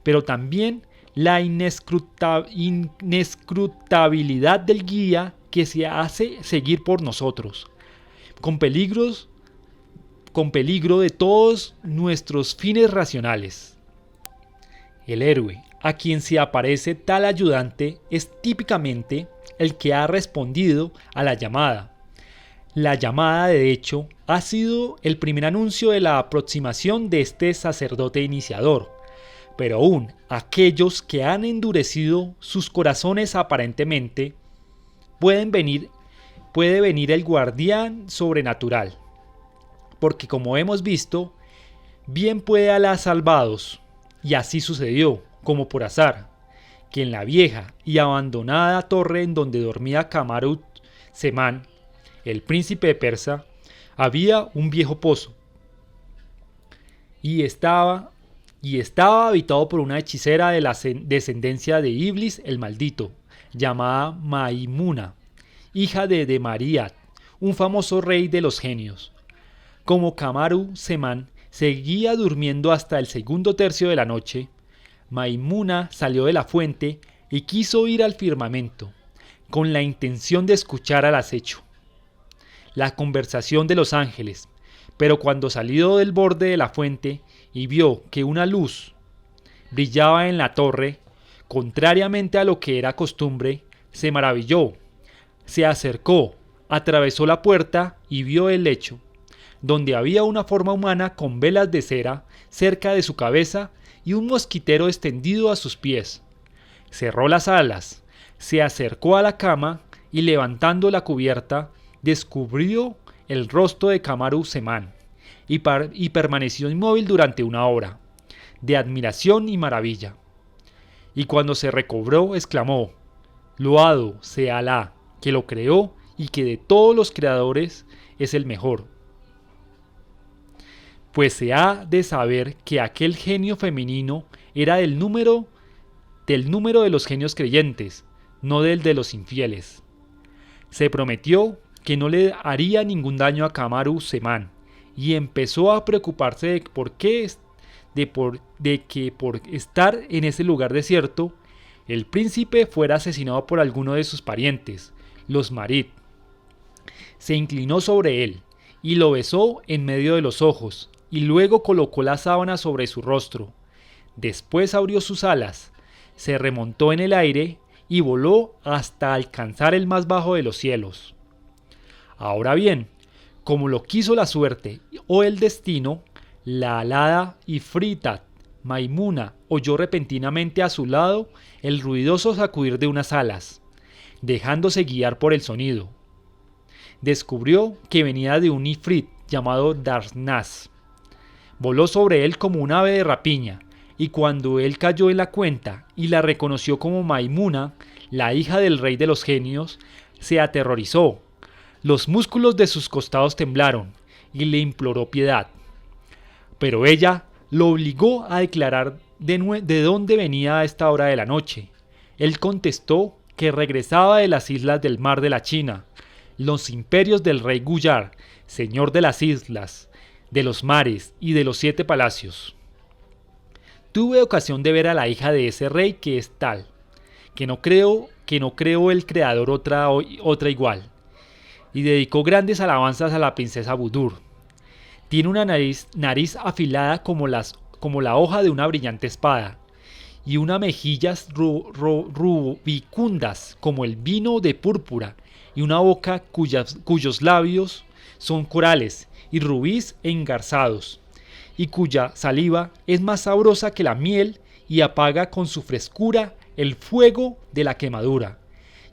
pero también la inescrutabilidad del guía que se hace seguir por nosotros, con peligro de todos nuestros fines racionales. El héroe, a quien se aparece tal ayudante, es típicamente el que ha respondido a la llamada. La llamada, de hecho, ha sido el primer anuncio de la aproximación de este sacerdote iniciador, pero aún aquellos que han endurecido sus corazones aparentemente, puede venir el guardián sobrenatural, porque como hemos visto, bien puede Alá salvados, y así sucedió, como por azar, que en la vieja y abandonada torre en donde dormía Camarut Semán, el príncipe persa, había un viejo pozo, y estaba habitado por una hechicera de la descendencia de Iblis el maldito, llamada Maimuna, hija de Demariat, un famoso rey de los genios. Como Kamaru Semán seguía durmiendo hasta el segundo tercio de la noche, Maimuna salió de la fuente y quiso ir al firmamento, con la intención de escuchar al acecho la conversación de los ángeles, pero cuando salió del borde de la fuente y vio que una luz brillaba en la torre, contrariamente a lo que era costumbre, se maravilló, se acercó, atravesó la puerta y vio el lecho, donde había una forma humana con velas de cera cerca de su cabeza y un mosquitero extendido a sus pies. Cerró las alas, se acercó a la cama y levantando la cubierta, descubrió el rostro de Kamaru Semán y permaneció inmóvil durante una hora, de admiración y maravilla. Y cuando se recobró, exclamó: «Loado sea Alá, que lo creó y que de todos los creadores es el mejor». Pues se ha de saber que aquel genio femenino era del número de los genios creyentes, no del de los infieles. Se prometió que no le haría ningún daño a Kamaru Semán y empezó a preocuparse de que por estar en ese lugar desierto, el príncipe fuera asesinado por alguno de sus parientes, los Marid. Se inclinó sobre él y lo besó en medio de los ojos, y luego colocó la sábana sobre su rostro. Después abrió sus alas, se remontó en el aire y voló hasta alcanzar el más bajo de los cielos. Ahora bien, como lo quiso la suerte o el destino, la alada Ifritat, Maimuna, oyó repentinamente a su lado el ruidoso sacudir de unas alas, dejándose guiar por el sonido. Descubrió que venía de un ifrit llamado Darnaz. Voló sobre él como un ave de rapiña, y cuando él cayó en la cuenta y la reconoció como Maimuna, la hija del rey de los genios, se aterrorizó. Los músculos de sus costados temblaron y le imploró piedad. Pero ella lo obligó a declarar de dónde venía a esta hora de la noche. Él contestó que regresaba de las islas del mar de la China, los imperios del rey Guyar, señor de las islas, de los mares y de los 7 palacios. Tuve ocasión de ver a la hija de ese rey que es tal, que no creo que no creó el creador otra igual, y dedicó grandes alabanzas a la princesa Budur. Tiene una nariz afilada como la hoja de una brillante espada, y unas mejillas rubicundas como el vino de púrpura, y una boca cuyos labios son corales y rubíes engarzados, y cuya saliva es más sabrosa que la miel y apaga con su frescura el fuego de la quemadura,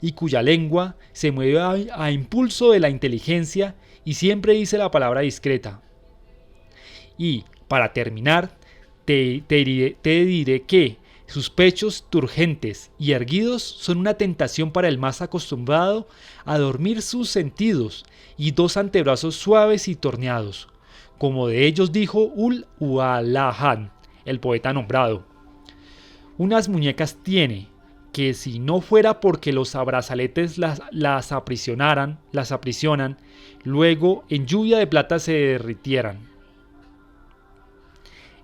y cuya lengua se mueve a impulso de la inteligencia y siempre dice la palabra discreta. Y, para terminar, te diré que sus pechos turgentes y erguidos son una tentación para el más acostumbrado a dormir sus sentidos, y dos antebrazos suaves y torneados, como de ellos dijo Ul-Ualahan, el poeta nombrado. Unas muñecas tiene, que si no fuera porque los brazaletes las aprisionan, luego en lluvia de plata se derritieran.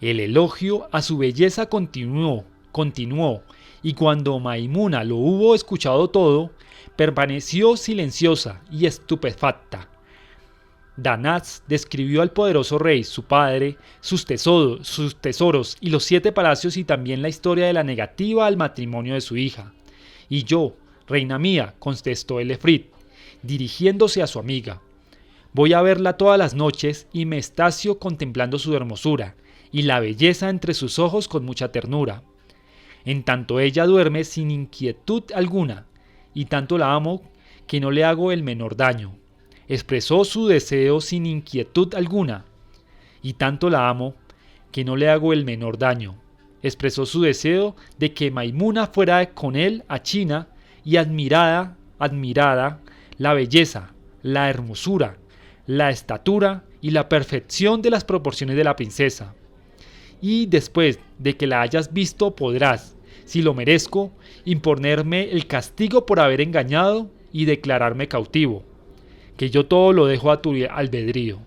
El elogio a su belleza continuó, y cuando Maimuna lo hubo escuchado todo, permaneció silenciosa y estupefacta. Danaz describió al poderoso rey, su padre, sus tesoros y los 7 palacios, y también la historia de la negativa al matrimonio de su hija. Y yo, reina mía, contestó el efrit, dirigiéndose a su amiga, voy a verla todas las noches y me estacio contemplando su hermosura y la belleza entre sus ojos con mucha ternura. En tanto ella duerme sin inquietud alguna, y tanto la amo que no le hago el menor daño. Expresó su deseo sin inquietud alguna, y tanto la amo que no le hago el menor daño. Expresó su deseo de que Maimuna fuera con él a China, y admirada la belleza, la hermosura, la estatura y la perfección de las proporciones de la princesa. Y después de que la hayas visto podrás, si lo merezco, imponerme el castigo por haber engañado y declararme cautivo, que yo todo lo dejo a tu albedrío.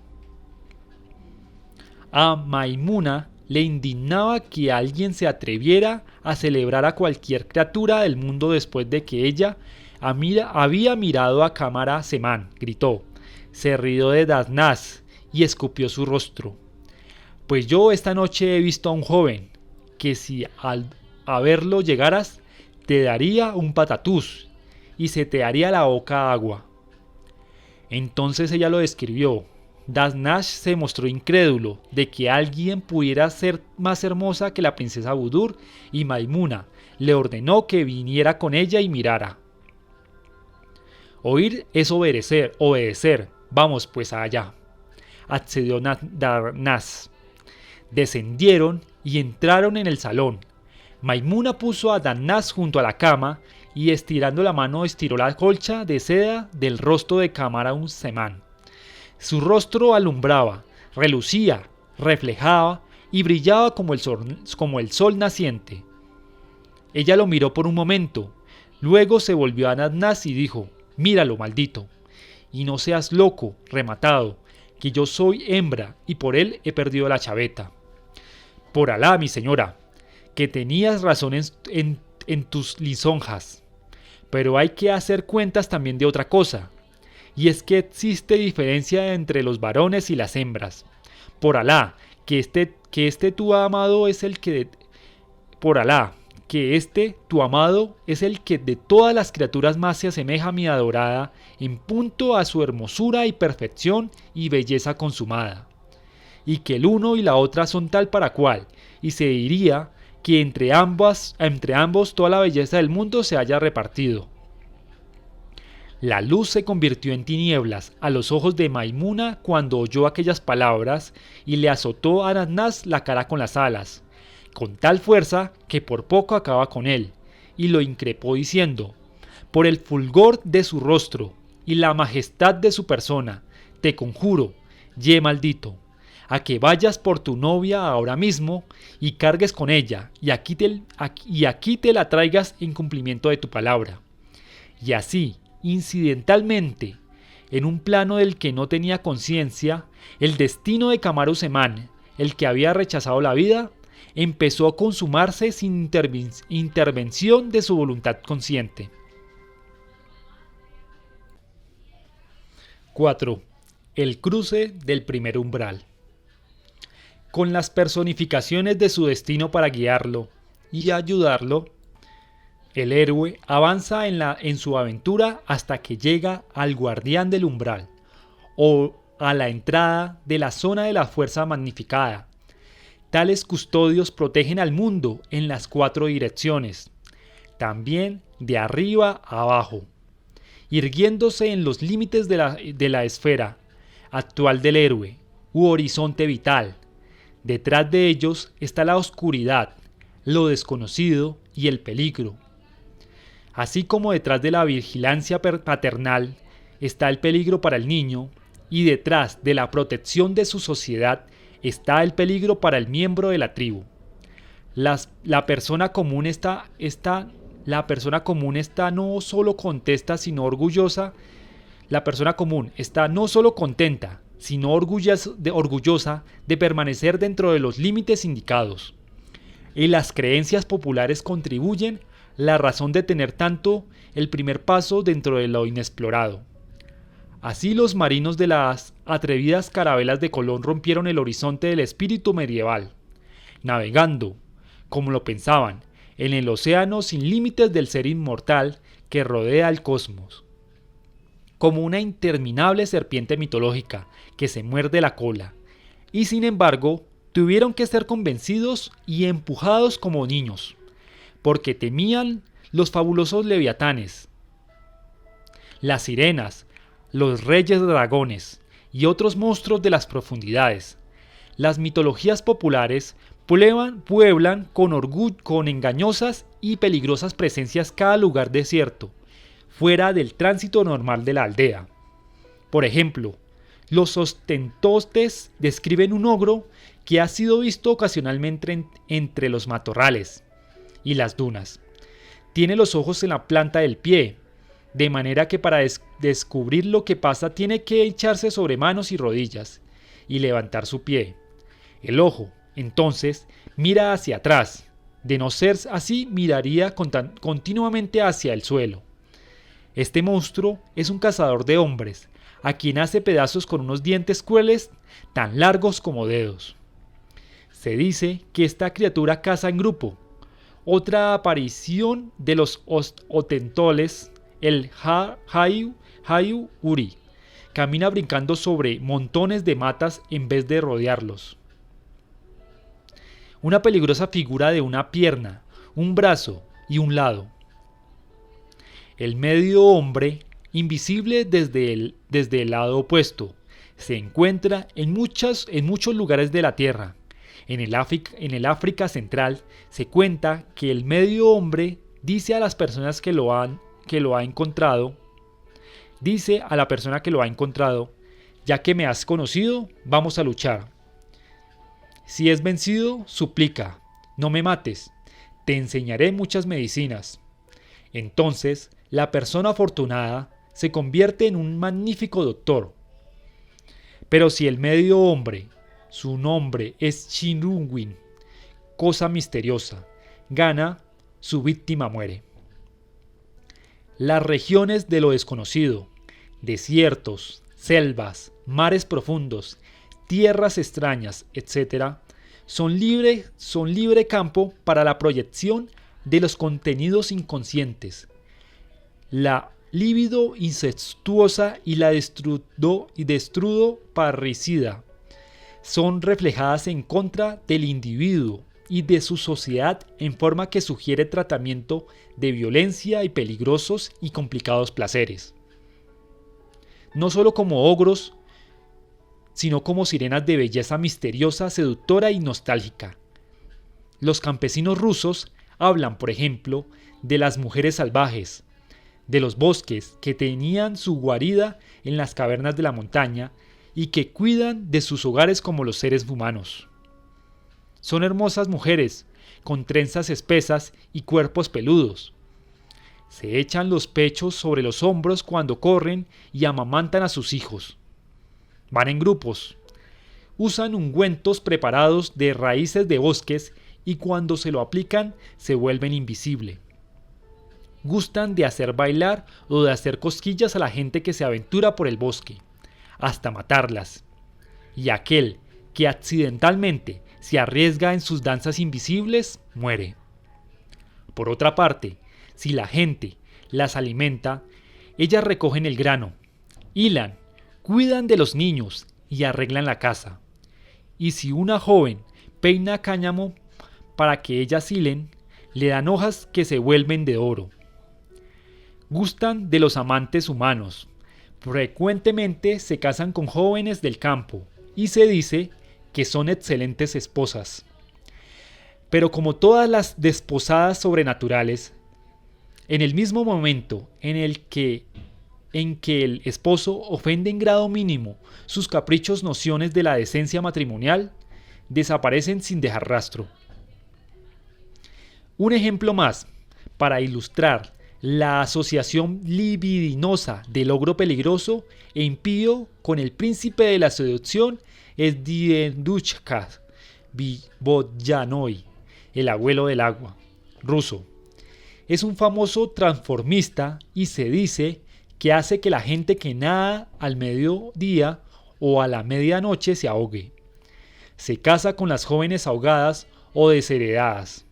A Maimuna le indignaba que alguien se atreviera a celebrar a cualquier criatura del mundo después de que ella había mirado a Cámara Semán, gritó, se rió de Danaz y escupió su rostro. Pues yo esta noche he visto a un joven, que si a verlo llegaras, te daría un patatús, y se te haría la boca agua. Entonces ella lo describió. Danaz se mostró incrédulo de que alguien pudiera ser más hermosa que la princesa Budur, y Maimuna le ordenó que viniera con ella y mirara. Oír es obedecer, vamos pues allá, accedió Danaz. Descendieron y entraron en el salón. Maimuna puso a Danaz junto a la cama y estirando la mano estiró la colcha de seda del rostro de Cámara Semán. Su rostro alumbraba, relucía, reflejaba y brillaba como el sol naciente. Ella lo miró por un momento, luego se volvió a Danaz y dijo, míralo, maldito, y no seas loco, rematado, que yo soy hembra y por él he perdido la chaveta. Por Alá, mi señora, que tenías razón en tus lisonjas, pero hay que hacer cuentas también de otra cosa, y es que existe diferencia entre los varones y las hembras. Por Alá, que este tu amado es el que de todas las criaturas más se asemeja a mi adorada en punto a su hermosura y perfección y belleza consumada, y que el uno y la otra son tal para cual, y se diría que entre ambos toda la belleza del mundo se haya repartido. La luz se convirtió en tinieblas a los ojos de Maimuna cuando oyó aquellas palabras, y le azotó a Danaz la cara con las alas, con tal fuerza que por poco acaba con él, y lo increpó diciendo, por el fulgor de su rostro y la majestad de su persona, te conjuro, ye maldito, a que vayas por tu novia ahora mismo y cargues con ella, y aquí te la traigas en cumplimiento de tu palabra. Y así, incidentalmente, en un plano del que no tenía conciencia, el destino de Cámara Semán, el que había rechazado la vida, empezó a consumarse sin intervención de su voluntad consciente. 4. El cruce del primer umbral. Con las personificaciones de su destino para guiarlo y ayudarlo, el héroe avanza en su aventura hasta que llega al guardián del umbral, o a la entrada de la zona de la fuerza magnificada. Tales custodios protegen al mundo en las 4 direcciones, también de arriba a abajo, irguiéndose en los límites de la esfera actual del héroe, u horizonte vital. Detrás de ellos está la oscuridad, lo desconocido y el peligro. Así como detrás de la vigilancia paternal está el peligro para el niño, y detrás de la protección de su sociedad está el peligro para el miembro de la tribu. La persona común está no solo contenta, sino orgullosa. La persona común está no solo contenta, sino orgullosa de permanecer dentro de los límites indicados. Y las creencias populares contribuyen la razón de tener tanto el primer paso dentro de lo inexplorado. Así los marinos de las atrevidas carabelas de Colón rompieron el horizonte del espíritu medieval, navegando, como lo pensaban, en el océano sin límites del ser inmortal que rodea el cosmos, como una interminable serpiente mitológica que se muerde la cola, y sin embargo tuvieron que ser convencidos y empujados como niños, porque temían los fabulosos leviatanes, las sirenas, los reyes dragones y otros monstruos de las profundidades. Las mitologías populares pueblan con engañosas y peligrosas presencias cada lugar desierto, fuera del tránsito normal de la aldea. Por ejemplo, los ostentostes describen un ogro que ha sido visto ocasionalmente entre los matorrales y las dunas. Tiene los ojos en la planta del pie, de manera que para descubrir lo que pasa tiene que echarse sobre manos y rodillas y levantar su pie. El ojo, entonces, mira hacia atrás. De no ser así, miraría continuamente hacia el suelo. Este monstruo es un cazador de hombres, a quien hace pedazos con unos dientes crueles tan largos como dedos. Se dice que esta criatura caza en grupo. Otra aparición de los otentoles, el Hayu Uri, camina brincando sobre montones de matas en vez de rodearlos. Una peligrosa figura de una pierna, un brazo y un lado. El medio hombre, invisible desde el lado opuesto, se encuentra en muchos lugares de la Tierra. En el África Central se cuenta que el medio hombre dice a las personas que lo ha encontrado, dice a la persona que lo ha encontrado: ya que me has conocido, vamos a luchar. Si es vencido, suplica: no me mates, te enseñaré muchas medicinas. Entonces, la persona afortunada se convierte en un magnífico doctor. Pero si el medio hombre, su nombre es Chinunwin, cosa misteriosa, gana, su víctima muere. Las regiones de lo desconocido, desiertos, selvas, mares profundos, tierras extrañas, etc., son libre campo para la proyección de los contenidos inconscientes. La libido incestuosa y la destrudo parricida son reflejadas en contra del individuo y de su sociedad en forma que sugiere tratamiento de violencia y peligrosos y complicados placeres. No solo como ogros, sino como sirenas de belleza misteriosa, seductora y nostálgica. Los campesinos rusos hablan, por ejemplo, de las mujeres salvajes, de los bosques que tenían su guarida en las cavernas de la montaña y que cuidan de sus hogares como los seres humanos. Son hermosas mujeres, con trenzas espesas y cuerpos peludos. Se echan los pechos sobre los hombros cuando corren y amamantan a sus hijos. Van en grupos. Usan ungüentos preparados de raíces de bosques y cuando se lo aplican se vuelven invisibles. Gustan de hacer bailar o de hacer cosquillas a la gente que se aventura por el bosque. hasta matarlas. Y aquel que accidentalmente se arriesga en sus danzas invisibles, muere. Por otra parte, si la gente las alimenta, ellas recogen el grano, hilan, cuidan de los niños y arreglan la casa. Y si una joven peina cáñamo para que ellas hilen, le dan hojas que se vuelven de oro. Gustan de los amantes humanos. Frecuentemente se casan con jóvenes del campo y se dice que son excelentes esposas. Pero como todas las desposadas sobrenaturales, en el mismo momento en que el esposo ofende en grado mínimo sus caprichos nociones de la decencia matrimonial, desaparecen sin dejar rastro. Un ejemplo más, para ilustrar la asociación libidinosa del ogro peligroso e impío con el príncipe de la seducción, es Dienduchka Vodyanoi, el abuelo del agua, ruso. Es un famoso transformista y se dice que hace que la gente que nada al mediodía o a la medianoche se ahogue. Se casa con las jóvenes ahogadas o desheredadas.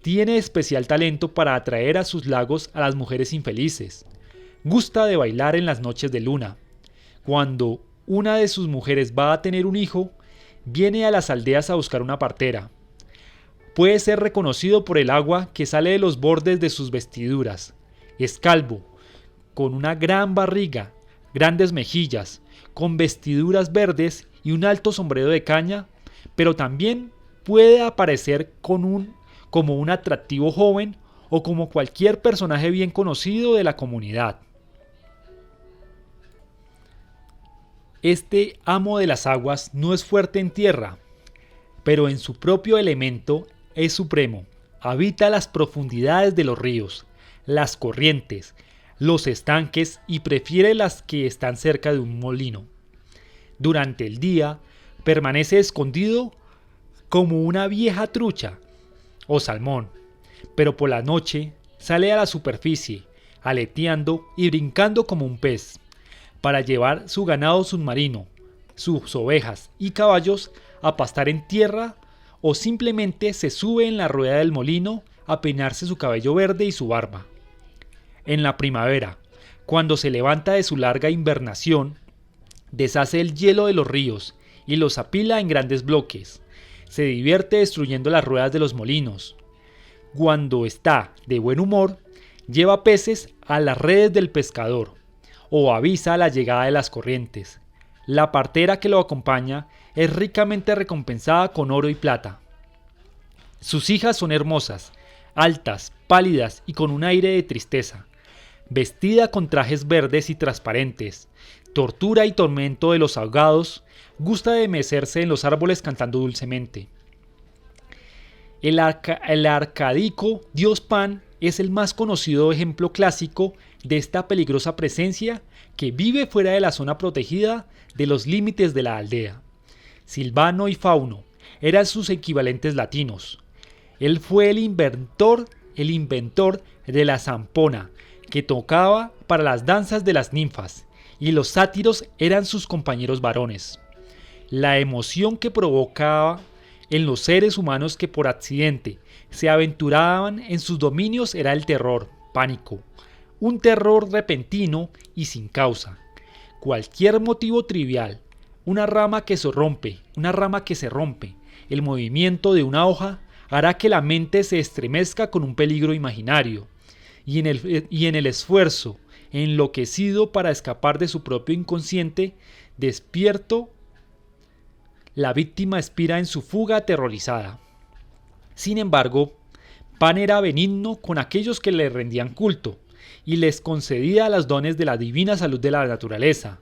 Tiene especial talento para atraer a sus lagos a las mujeres infelices. Gusta de bailar en las noches de luna. Cuando una de sus mujeres va a tener un hijo, viene a las aldeas a buscar una partera. Puede ser reconocido por el agua que sale de los bordes de sus vestiduras. Es calvo, con una gran barriga, grandes mejillas, con vestiduras verdes y un alto sombrero de caña, pero también puede aparecer como un atractivo joven o como cualquier personaje bien conocido de la comunidad. Este amo de las aguas no es fuerte en tierra, pero en su propio elemento es supremo. Habita las profundidades de los ríos, las corrientes, los estanques y prefiere las que están cerca de un molino. Durante el día permanece escondido como una vieja trucha o salmón, pero por la noche sale a la superficie, aleteando y brincando como un pez, para llevar su ganado submarino, sus ovejas y caballos a pastar en tierra, o simplemente se sube en la rueda del molino a peinarse su cabello verde y su barba. En la primavera, cuando se levanta de su larga invernación, deshace el hielo de los ríos y los apila en grandes bloques. Se divierte destruyendo las ruedas de los molinos. Cuando está de buen humor, lleva peces a las redes del pescador o avisa la llegada de las corrientes. La partera que lo acompaña es ricamente recompensada con oro y plata. Sus hijas son hermosas, altas, pálidas y con un aire de tristeza. Vestida con trajes verdes y transparentes, tortura y tormento de los ahogados, gusta de mecerse en los árboles cantando dulcemente. El arcadico dios Pan es el más conocido ejemplo clásico de esta peligrosa presencia que vive fuera de la zona protegida de los límites de la aldea. Silvano y Fauno eran sus equivalentes latinos. Él fue el inventor de la zampona, que tocaba para las danzas de las ninfas, y los sátiros eran sus compañeros varones. La emoción que provocaba en los seres humanos que por accidente se aventuraban en sus dominios era el terror, pánico, un terror repentino y sin causa. Cualquier motivo trivial, una rama que se rompe, el movimiento de una hoja hará que la mente se estremezca con un peligro imaginario, y en el esfuerzo enloquecido para escapar de su propio inconsciente despierto, la víctima expira en su fuga aterrorizada. Sin embargo, Pan era benigno con aquellos que le rendían culto y les concedía los dones de la divina salud de la naturaleza,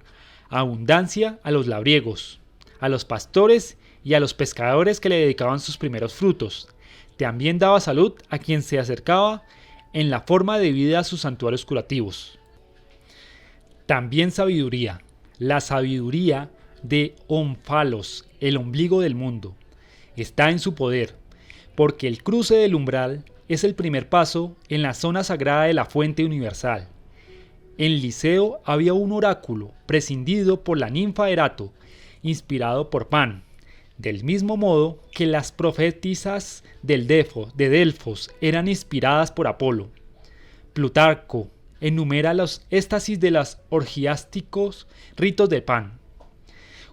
abundancia a los labriegos, a los pastores y a los pescadores que le dedicaban sus primeros frutos. También daba salud a quien se acercaba en la forma de vida a sus santuarios curativos. También sabiduría, la sabiduría de Ónfalos, el ombligo del mundo, está en su poder, porque el cruce del umbral es el primer paso en la zona sagrada de la fuente universal. En Liceo había un oráculo prescindido por la ninfa Erato, inspirado por Pan, del mismo modo que las profetisas de Delfos eran inspiradas por Apolo. Plutarco enumera los éxtasis de los orgiásticos ritos de Pan,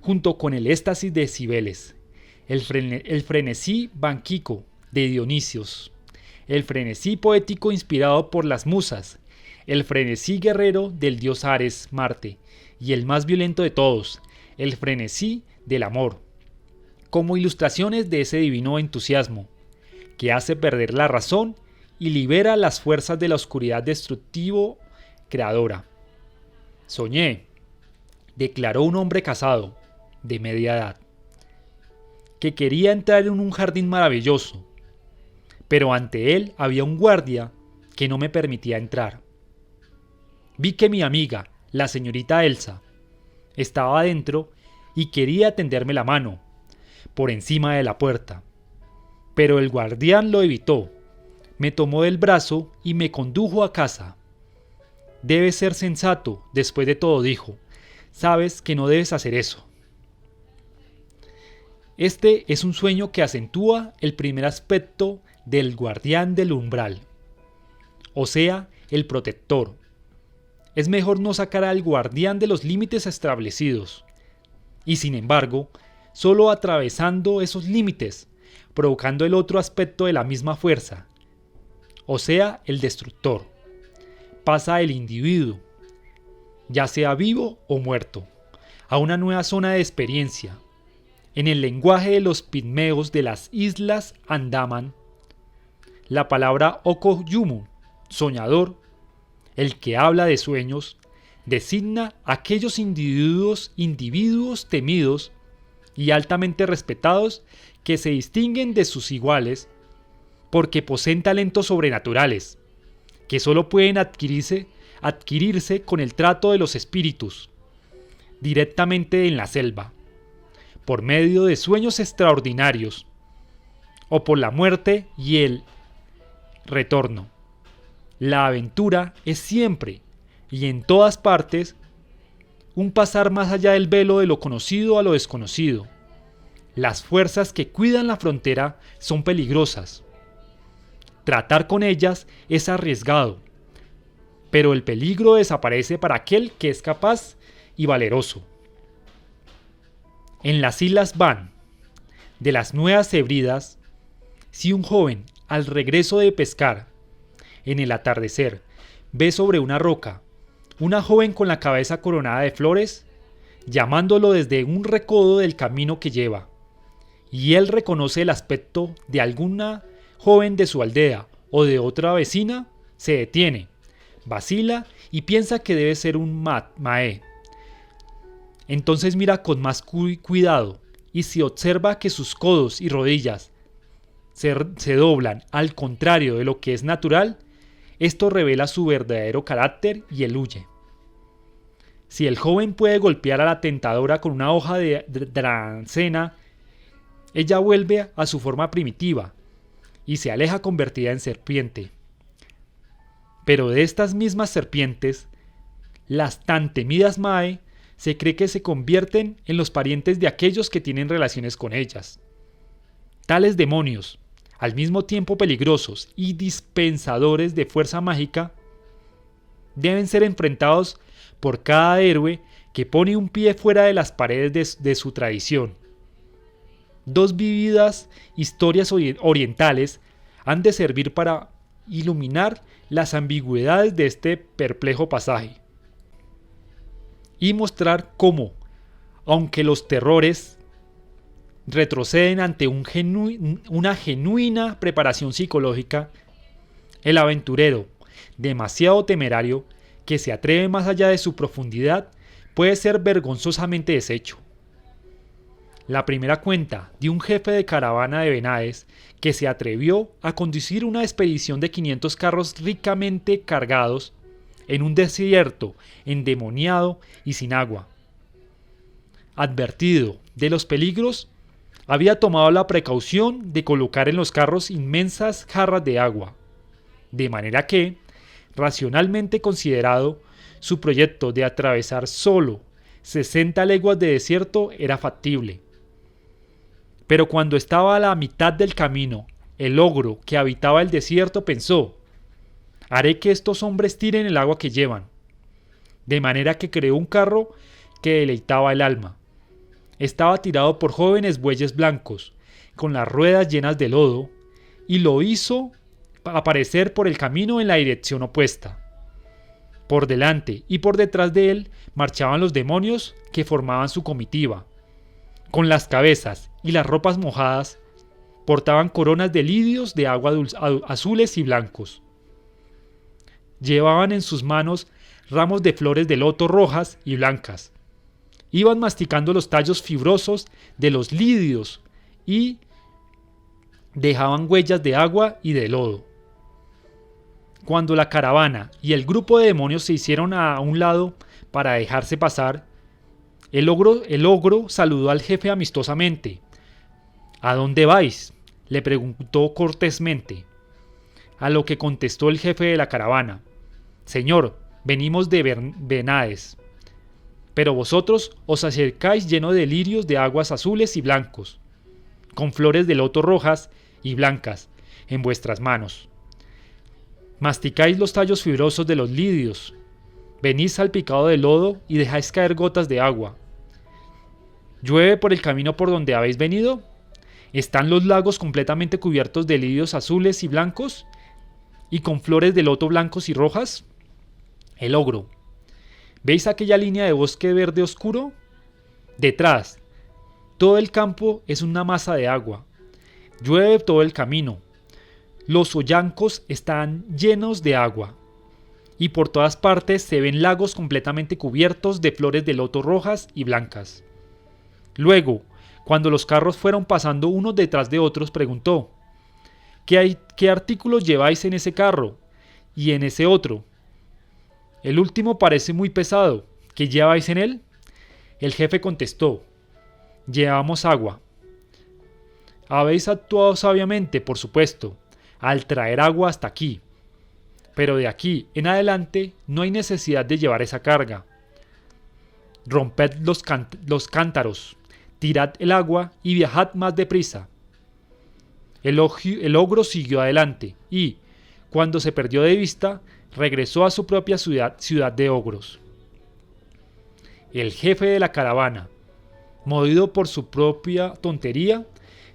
junto con el éxtasis de Cibeles, el frenesí banquíco de Dionisios, el frenesí poético inspirado por las musas, el frenesí guerrero del dios Ares, Marte, y el más violento de todos, el frenesí del amor, como ilustraciones de ese divino entusiasmo, que hace perder la razón y libera las fuerzas de la oscuridad destructivo creadora. Soñé, declaró un hombre casado, de media edad, que quería entrar en un jardín maravilloso, pero ante él había un guardia que no me permitía entrar. Vi que mi amiga, la señorita Elsa, estaba adentro y quería tenderme la mano, por encima de la puerta, pero el guardián lo evitó, me tomó del brazo y me condujo a casa. Debes ser sensato, después de todo, dijo, sabes que no debes hacer eso. Este es un sueño que acentúa el primer aspecto del guardián del umbral, o sea, el protector. Es mejor no sacar al guardián de los límites establecidos, y sin embargo, solo atravesando esos límites, provocando el otro aspecto de la misma fuerza, o sea, el destructor, pasa el individuo, ya sea vivo o muerto, a una nueva zona de experiencia. En el lenguaje de los pigmeos de las islas Andaman, la palabra Okoyumu, soñador, el que habla de sueños, designa a aquellos individuos temidos y altamente respetados que se distinguen de sus iguales porque poseen talentos sobrenaturales, que solo pueden adquirirse con el trato de los espíritus, directamente en la selva, por medio de sueños extraordinarios, o por la muerte y el retorno. La aventura es siempre, y en todas partes, un pasar más allá del velo de lo conocido a lo desconocido. Las fuerzas que cuidan la frontera son peligrosas. Tratar con ellas es arriesgado, pero el peligro desaparece para aquel que es capaz y valeroso. En las islas Van, de las Nuevas Hebridas, si un joven, al regreso de pescar, en el atardecer, ve sobre una roca una joven con la cabeza coronada de flores, llamándolo desde un recodo del camino que lleva, y él reconoce el aspecto de alguna joven de su aldea o de otra vecina, se detiene, vacila y piensa que debe ser un mae. Entonces mira con más cuidado, y si observa que sus codos y rodillas se doblan al contrario de lo que es natural, esto revela su verdadero carácter y él huye. Si el joven puede golpear a la tentadora con una hoja de drancena, ella vuelve a su forma primitiva y se aleja convertida en serpiente. Pero de estas mismas serpientes, las tan temidas mae, se cree que se convierten en los parientes de aquellos que tienen relaciones con ellas. Tales demonios, al mismo tiempo peligrosos y dispensadores de fuerza mágica, deben ser enfrentados por cada héroe que pone un pie fuera de las paredes de su tradición. Dos vívidas historias orientales han de servir para iluminar las ambigüedades de este perplejo pasaje y mostrar cómo, aunque los terrores retroceden ante una genuina preparación psicológica, el aventurero, demasiado temerario, que se atreve más allá de su profundidad, puede ser vergonzosamente deshecho. La primera cuenta de un jefe de caravana de Benades que se atrevió a conducir una expedición de 500 carros ricamente cargados en un desierto endemoniado y sin agua. Advertido de los peligros, había tomado la precaución de colocar en los carros inmensas jarras de agua, de manera que, racionalmente considerado, su proyecto de atravesar solo 60 leguas de desierto era factible. Pero cuando estaba a la mitad del camino, el ogro que habitaba el desierto pensó: haré que estos hombres tiren el agua que llevan. De manera que creó un carro que deleitaba el alma. Estaba tirado por jóvenes bueyes blancos, con las ruedas llenas de lodo, y lo hizo aparecer por el camino en la dirección opuesta. Por delante y por detrás de él marchaban los demonios que formaban su comitiva. Con las cabezas y las ropas mojadas, portaban coronas de lirios de agua azules y blancos. Llevaban en sus manos ramos de flores de loto rojas y blancas. Iban masticando los tallos fibrosos de los lirios y dejaban huellas de agua y de lodo. Cuando la caravana y el grupo de demonios se hicieron a un lado para dejarse pasar, el ogro saludó al jefe amistosamente. ¿A dónde vais?, le preguntó cortésmente. A lo que contestó el jefe de la caravana: Señor, venimos de Benades, pero vosotros os acercáis lleno de lirios de aguas azules y blancos, con flores de loto rojas y blancas en vuestras manos. Masticáis los tallos fibrosos de los lirios, venís salpicado de lodo y dejáis caer gotas de agua. ¿Llueve por el camino por donde habéis venido? ¿Están los lagos completamente cubiertos de lirios azules y blancos y con flores de loto blancos y rojas? El ogro: ¿veis aquella línea de bosque verde oscuro? Detrás, todo el campo es una masa de agua. Llueve todo el camino. Los hoyancos están llenos de agua. Y por todas partes se ven lagos completamente cubiertos de flores de loto rojas y blancas. Luego, cuando los carros fueron pasando unos detrás de otros, preguntó: ¿Qué artículos lleváis en ese carro y en ese otro? El último parece muy pesado. ¿Qué lleváis en él? El jefe contestó: llevamos agua. Habéis actuado sabiamente, por supuesto, al traer agua hasta aquí. Pero de aquí en adelante no hay necesidad de llevar esa carga. Romped los cántaros, tirad el agua y viajad más deprisa. El ogro siguió adelante y, cuando se perdió de vista, regresó a su propia ciudad de ogros. El jefe de la caravana, movido por su propia tontería,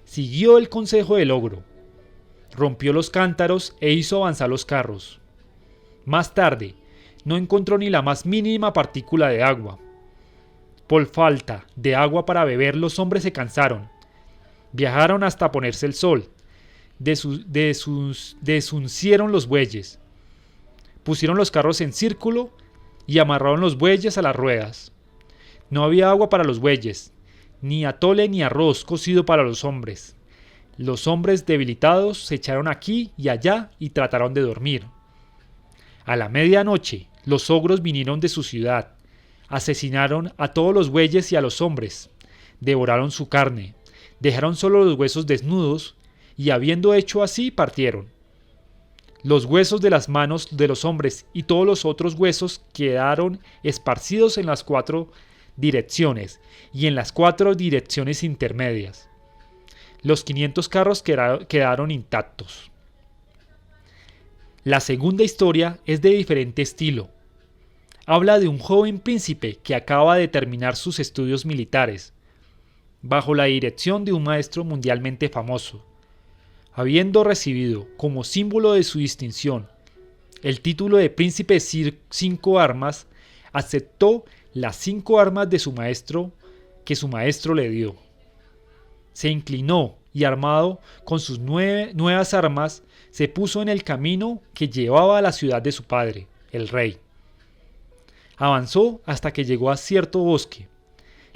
siguió el consejo del ogro. Rompió los cántaros e hizo avanzar los carros. Más tarde, no encontró ni la más mínima partícula de agua. Por falta de agua para beber, los hombres se cansaron. Viajaron hasta ponerse el sol. Desuncieron los bueyes. Pusieron los carros en círculo y amarraron los bueyes a las ruedas. No había agua para los bueyes, ni atole ni arroz cocido para los hombres. Los hombres debilitados se echaron aquí y allá y trataron de dormir. A la medianoche, los ogros vinieron de su ciudad, asesinaron a todos los bueyes y a los hombres, devoraron su carne, dejaron solo los huesos desnudos y, habiendo hecho así, partieron. Los huesos de las manos de los hombres y todos los otros huesos quedaron esparcidos en las 4 direcciones y en las 4 direcciones intermedias. Los 500 carros quedaron intactos. La segunda historia es de diferente estilo. Habla de un joven príncipe que acaba de terminar sus estudios militares, bajo la dirección de un maestro mundialmente famoso. Habiendo recibido como símbolo de su distinción el título de príncipe de 5 armas, aceptó las 5 armas de su maestro que su maestro le dio. Se inclinó y, armado con sus nuevas armas, se puso en el camino que llevaba a la ciudad de su padre, el rey. Avanzó hasta que llegó a cierto bosque.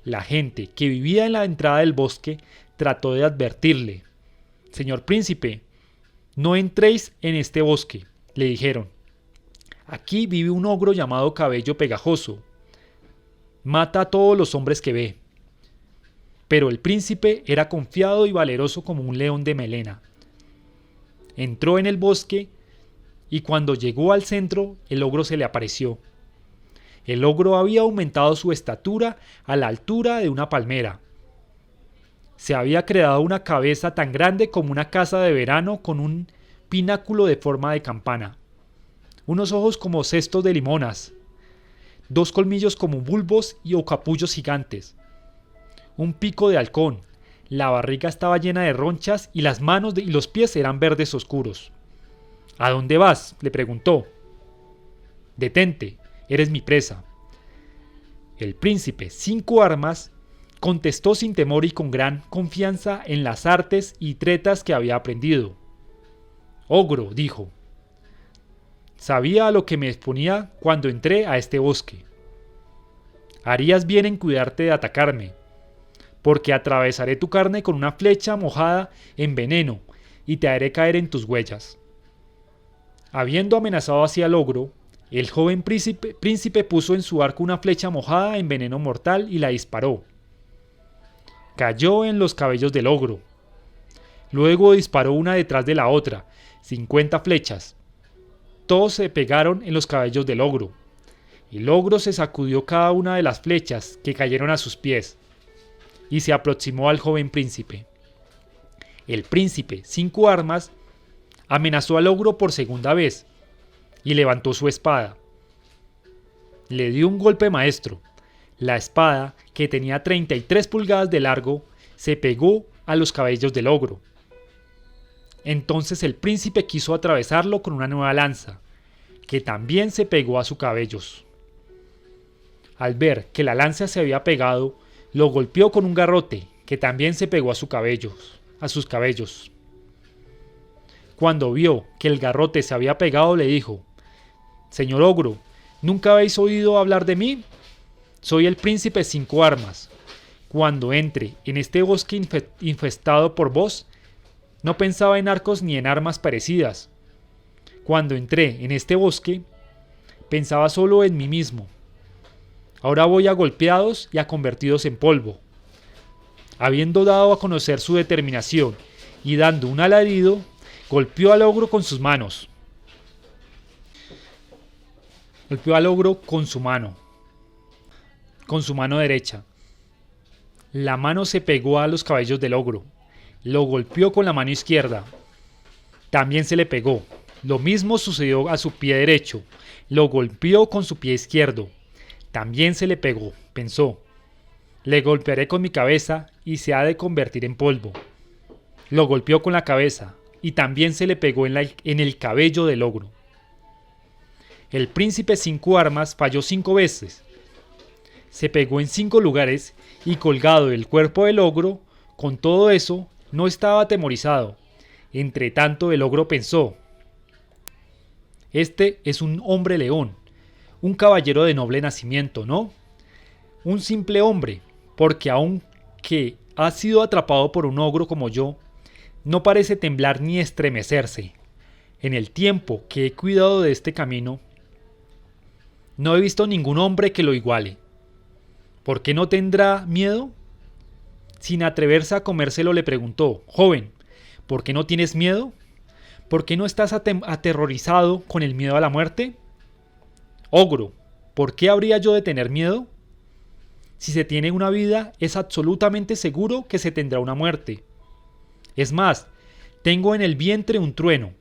La gente que vivía en la entrada del bosque trató de advertirle: «Señor príncipe, no entréis en este bosque», le dijeron. «Aquí vive un ogro llamado Cabello Pegajoso. Mata a todos los hombres que ve». Pero el príncipe era confiado y valeroso como un león de melena. Entró en el bosque y cuando llegó al centro, el ogro se le apareció. El ogro había aumentado su estatura a la altura de una palmera. Se había creado una cabeza tan grande como una casa de verano con un pináculo de forma de campana, unos ojos como cestos de limonas, 2 colmillos como bulbos o capullos gigantes, un pico de halcón, la barriga estaba llena de ronchas y las manos y los pies eran verdes oscuros. ¿A dónde vas?, le preguntó. Detente, eres mi presa. El príncipe, 5 armas, contestó sin temor y con gran confianza en las artes y tretas que había aprendido. Ogro, dijo. Sabía a lo que me exponía cuando entré a este bosque. Harías bien en cuidarte de atacarme, porque atravesaré tu carne con una flecha mojada en veneno y te haré caer en tus huellas. Habiendo amenazado así al ogro, el joven príncipe puso en su arco una flecha mojada en veneno mortal y la disparó. Cayó en los cabellos del ogro. Luego disparó una detrás de la otra, 50 flechas. Todos se pegaron en los cabellos del ogro. El ogro se sacudió cada una de las flechas que cayeron a sus pies y se aproximó al joven príncipe. El príncipe, 5 armas, amenazó al ogro por segunda vez y levantó su espada. Le dio un golpe maestro. La espada, que tenía 33 pulgadas de largo, se pegó a los cabellos del ogro. Entonces el príncipe quiso atravesarlo con una nueva lanza, que también se pegó a sus cabellos. Al ver que la lanza se había pegado, lo golpeó con un garrote, que también se pegó a sus cabellos. Cuando vio que el garrote se había pegado, le dijo: Señor ogro, ¿nunca habéis oído hablar de mí? Soy el príncipe 5 armas. Cuando entre en este bosque infestado por vos, no pensaba en arcos ni en armas parecidas. Cuando entré en este bosque, pensaba solo en mí mismo. Ahora voy a golpeados y a convertidos en polvo. Habiendo dado a conocer su determinación y dando un alarido, golpeó al ogro con sus manos. Golpeó al ogro con su mano derecha. La mano se pegó a los cabellos del ogro. Lo golpeó con la mano izquierda. También se le pegó. Lo mismo sucedió a su pie derecho. Lo golpeó con su pie izquierdo. También se le pegó. Pensó: le golpearé con mi cabeza y se ha de convertir en polvo. Lo golpeó con la cabeza y también se le pegó en el cabello del ogro. El príncipe 5 armas falló 5 veces. Se pegó en 5 lugares y colgado del cuerpo del ogro, con todo eso, no estaba atemorizado. Entretanto el ogro pensó: este es un hombre león, un caballero de noble nacimiento, ¿no? Un simple hombre, porque aunque ha sido atrapado por un ogro como yo, no parece temblar ni estremecerse. En el tiempo que he cuidado de este camino, no he visto ningún hombre que lo iguale. ¿Por qué no tendrá miedo? Sin atreverse a comérselo, le preguntó: joven, ¿por qué no tienes miedo? ¿Por qué no estás aterrorizado con el miedo a la muerte? Ogro, ¿por qué habría yo de tener miedo? Si se tiene una vida, es absolutamente seguro que se tendrá una muerte. Es más, tengo en el vientre un trueno.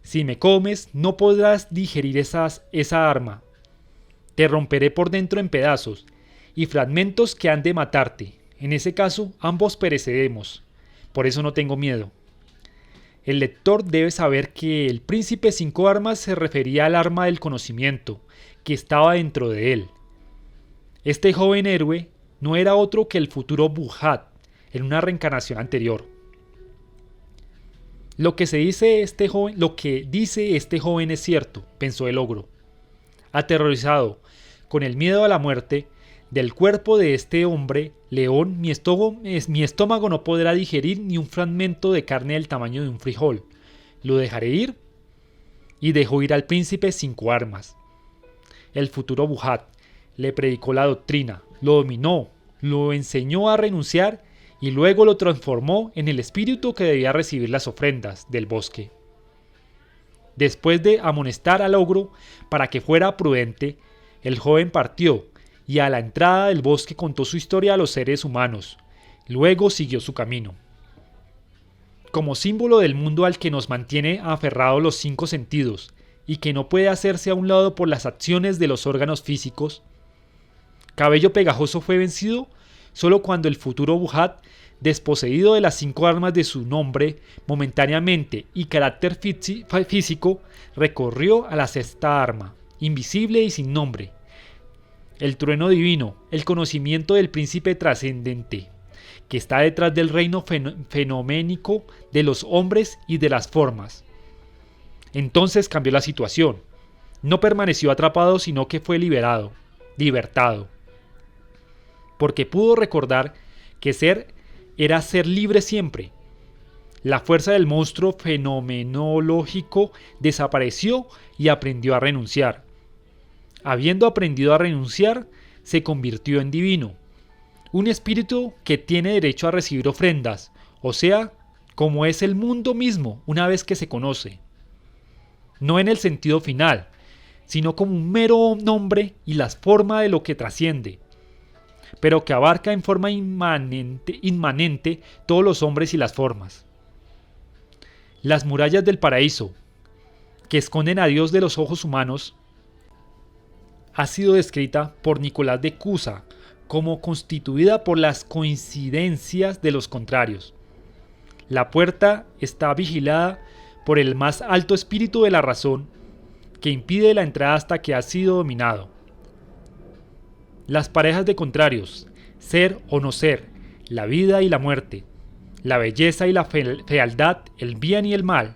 Si me comes, no podrás digerir esa arma. Te romperé por dentro en pedazos y fragmentos que han de matarte. En ese caso, ambos pereceremos. Por eso no tengo miedo. El lector debe saber que el príncipe 5 armas se refería al arma del conocimiento que estaba dentro de él. Este joven héroe no era otro que el futuro Buhat en una reencarnación anterior. Lo que dice este joven es cierto, pensó el ogro. Aterrorizado, con el miedo a la muerte, del cuerpo de este hombre león, mi estómago no podrá digerir ni un fragmento de carne del tamaño de un frijol. ¿Lo dejaré ir? Y dejó ir al príncipe 5 armas. El futuro Buhat le predicó la doctrina, lo dominó, lo enseñó a renunciar y luego lo transformó en el espíritu que debía recibir las ofrendas del bosque. Después de amonestar al ogro para que fuera prudente, el joven partió y a la entrada del bosque contó su historia a los seres humanos. Luego siguió su camino. Como símbolo del mundo al que nos mantiene aferrados los 5 sentidos y que no puede hacerse a un lado por las acciones de los órganos físicos, Cabello Pegajoso fue vencido solo cuando el futuro Bujat, desposeído de las 5 armas de su nombre momentáneamente y carácter físico, recorrió a la 6ª arma, invisible y sin nombre, el trueno divino, el conocimiento del príncipe trascendente, que está detrás del reino fenoménico de los hombres y de las formas. Entonces cambió la situación. No permaneció atrapado, sino que fue libertado. Porque pudo recordar que ser era ser libre siempre. La fuerza del monstruo fenomenológico desapareció y aprendió a renunciar. Habiendo aprendido a renunciar, se convirtió en divino. Un espíritu que tiene derecho a recibir ofrendas, o sea, como es el mundo mismo una vez que se conoce. No en el sentido final, sino como un mero nombre y la forma de lo que trasciende, pero que abarca en forma inmanente todos los hombres y las formas. Las murallas del paraíso, que esconden a Dios de los ojos humanos, ha sido descrita por Nicolás de Cusa como constituida por las coincidencias de los contrarios. La puerta está vigilada por el más alto espíritu de la razón, que impide la entrada hasta que ha sido dominado. Las parejas de contrarios, ser o no ser, la vida y la muerte, la belleza y la fealdad, el bien y el mal,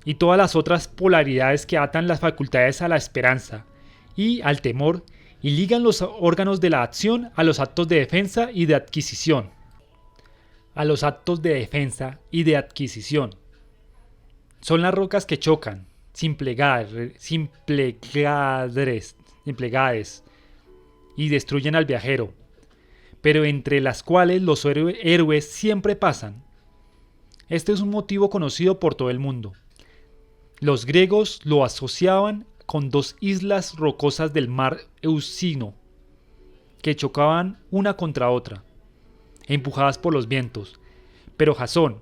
y todas las otras polaridades que atan las facultades a la esperanza y al temor y ligan los órganos de la acción a los actos de defensa y de adquisición. Son las rocas que chocan, simplegades, y destruyen al viajero, pero entre las cuales los héroes siempre pasan. Este es un motivo conocido por todo el mundo. Los griegos lo asociaban con 2 islas rocosas del mar Euxino, que chocaban una contra otra, empujadas por los vientos, pero Jasón,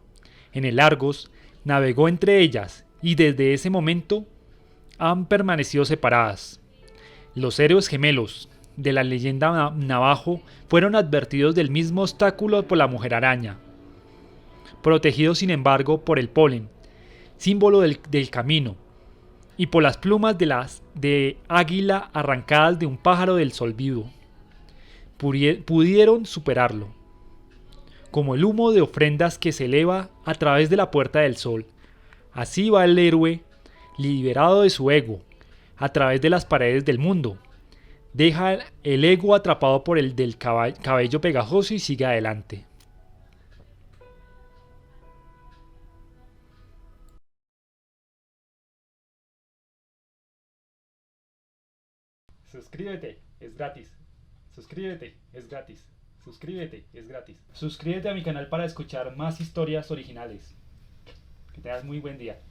en el Argos, navegó entre ellas y desde ese momento han permanecido separadas. Los héroes gemelos de la leyenda navajo fueron advertidos del mismo obstáculo por la mujer araña, protegidos sin embargo por el polen, símbolo del camino, y por las plumas de águila arrancadas de un pájaro del sol vivo. Pudieron superarlo, como el humo de ofrendas que se eleva a través de la puerta del sol. Así va el héroe, liberado de su ego, a través de las paredes del mundo. Deja el ego atrapado por el del cabello pegajoso y sigue adelante. Suscríbete, es gratis. Suscríbete, es gratis. Suscríbete, es gratis. Suscríbete a mi canal para escuchar más historias originales. Que tengas muy buen día.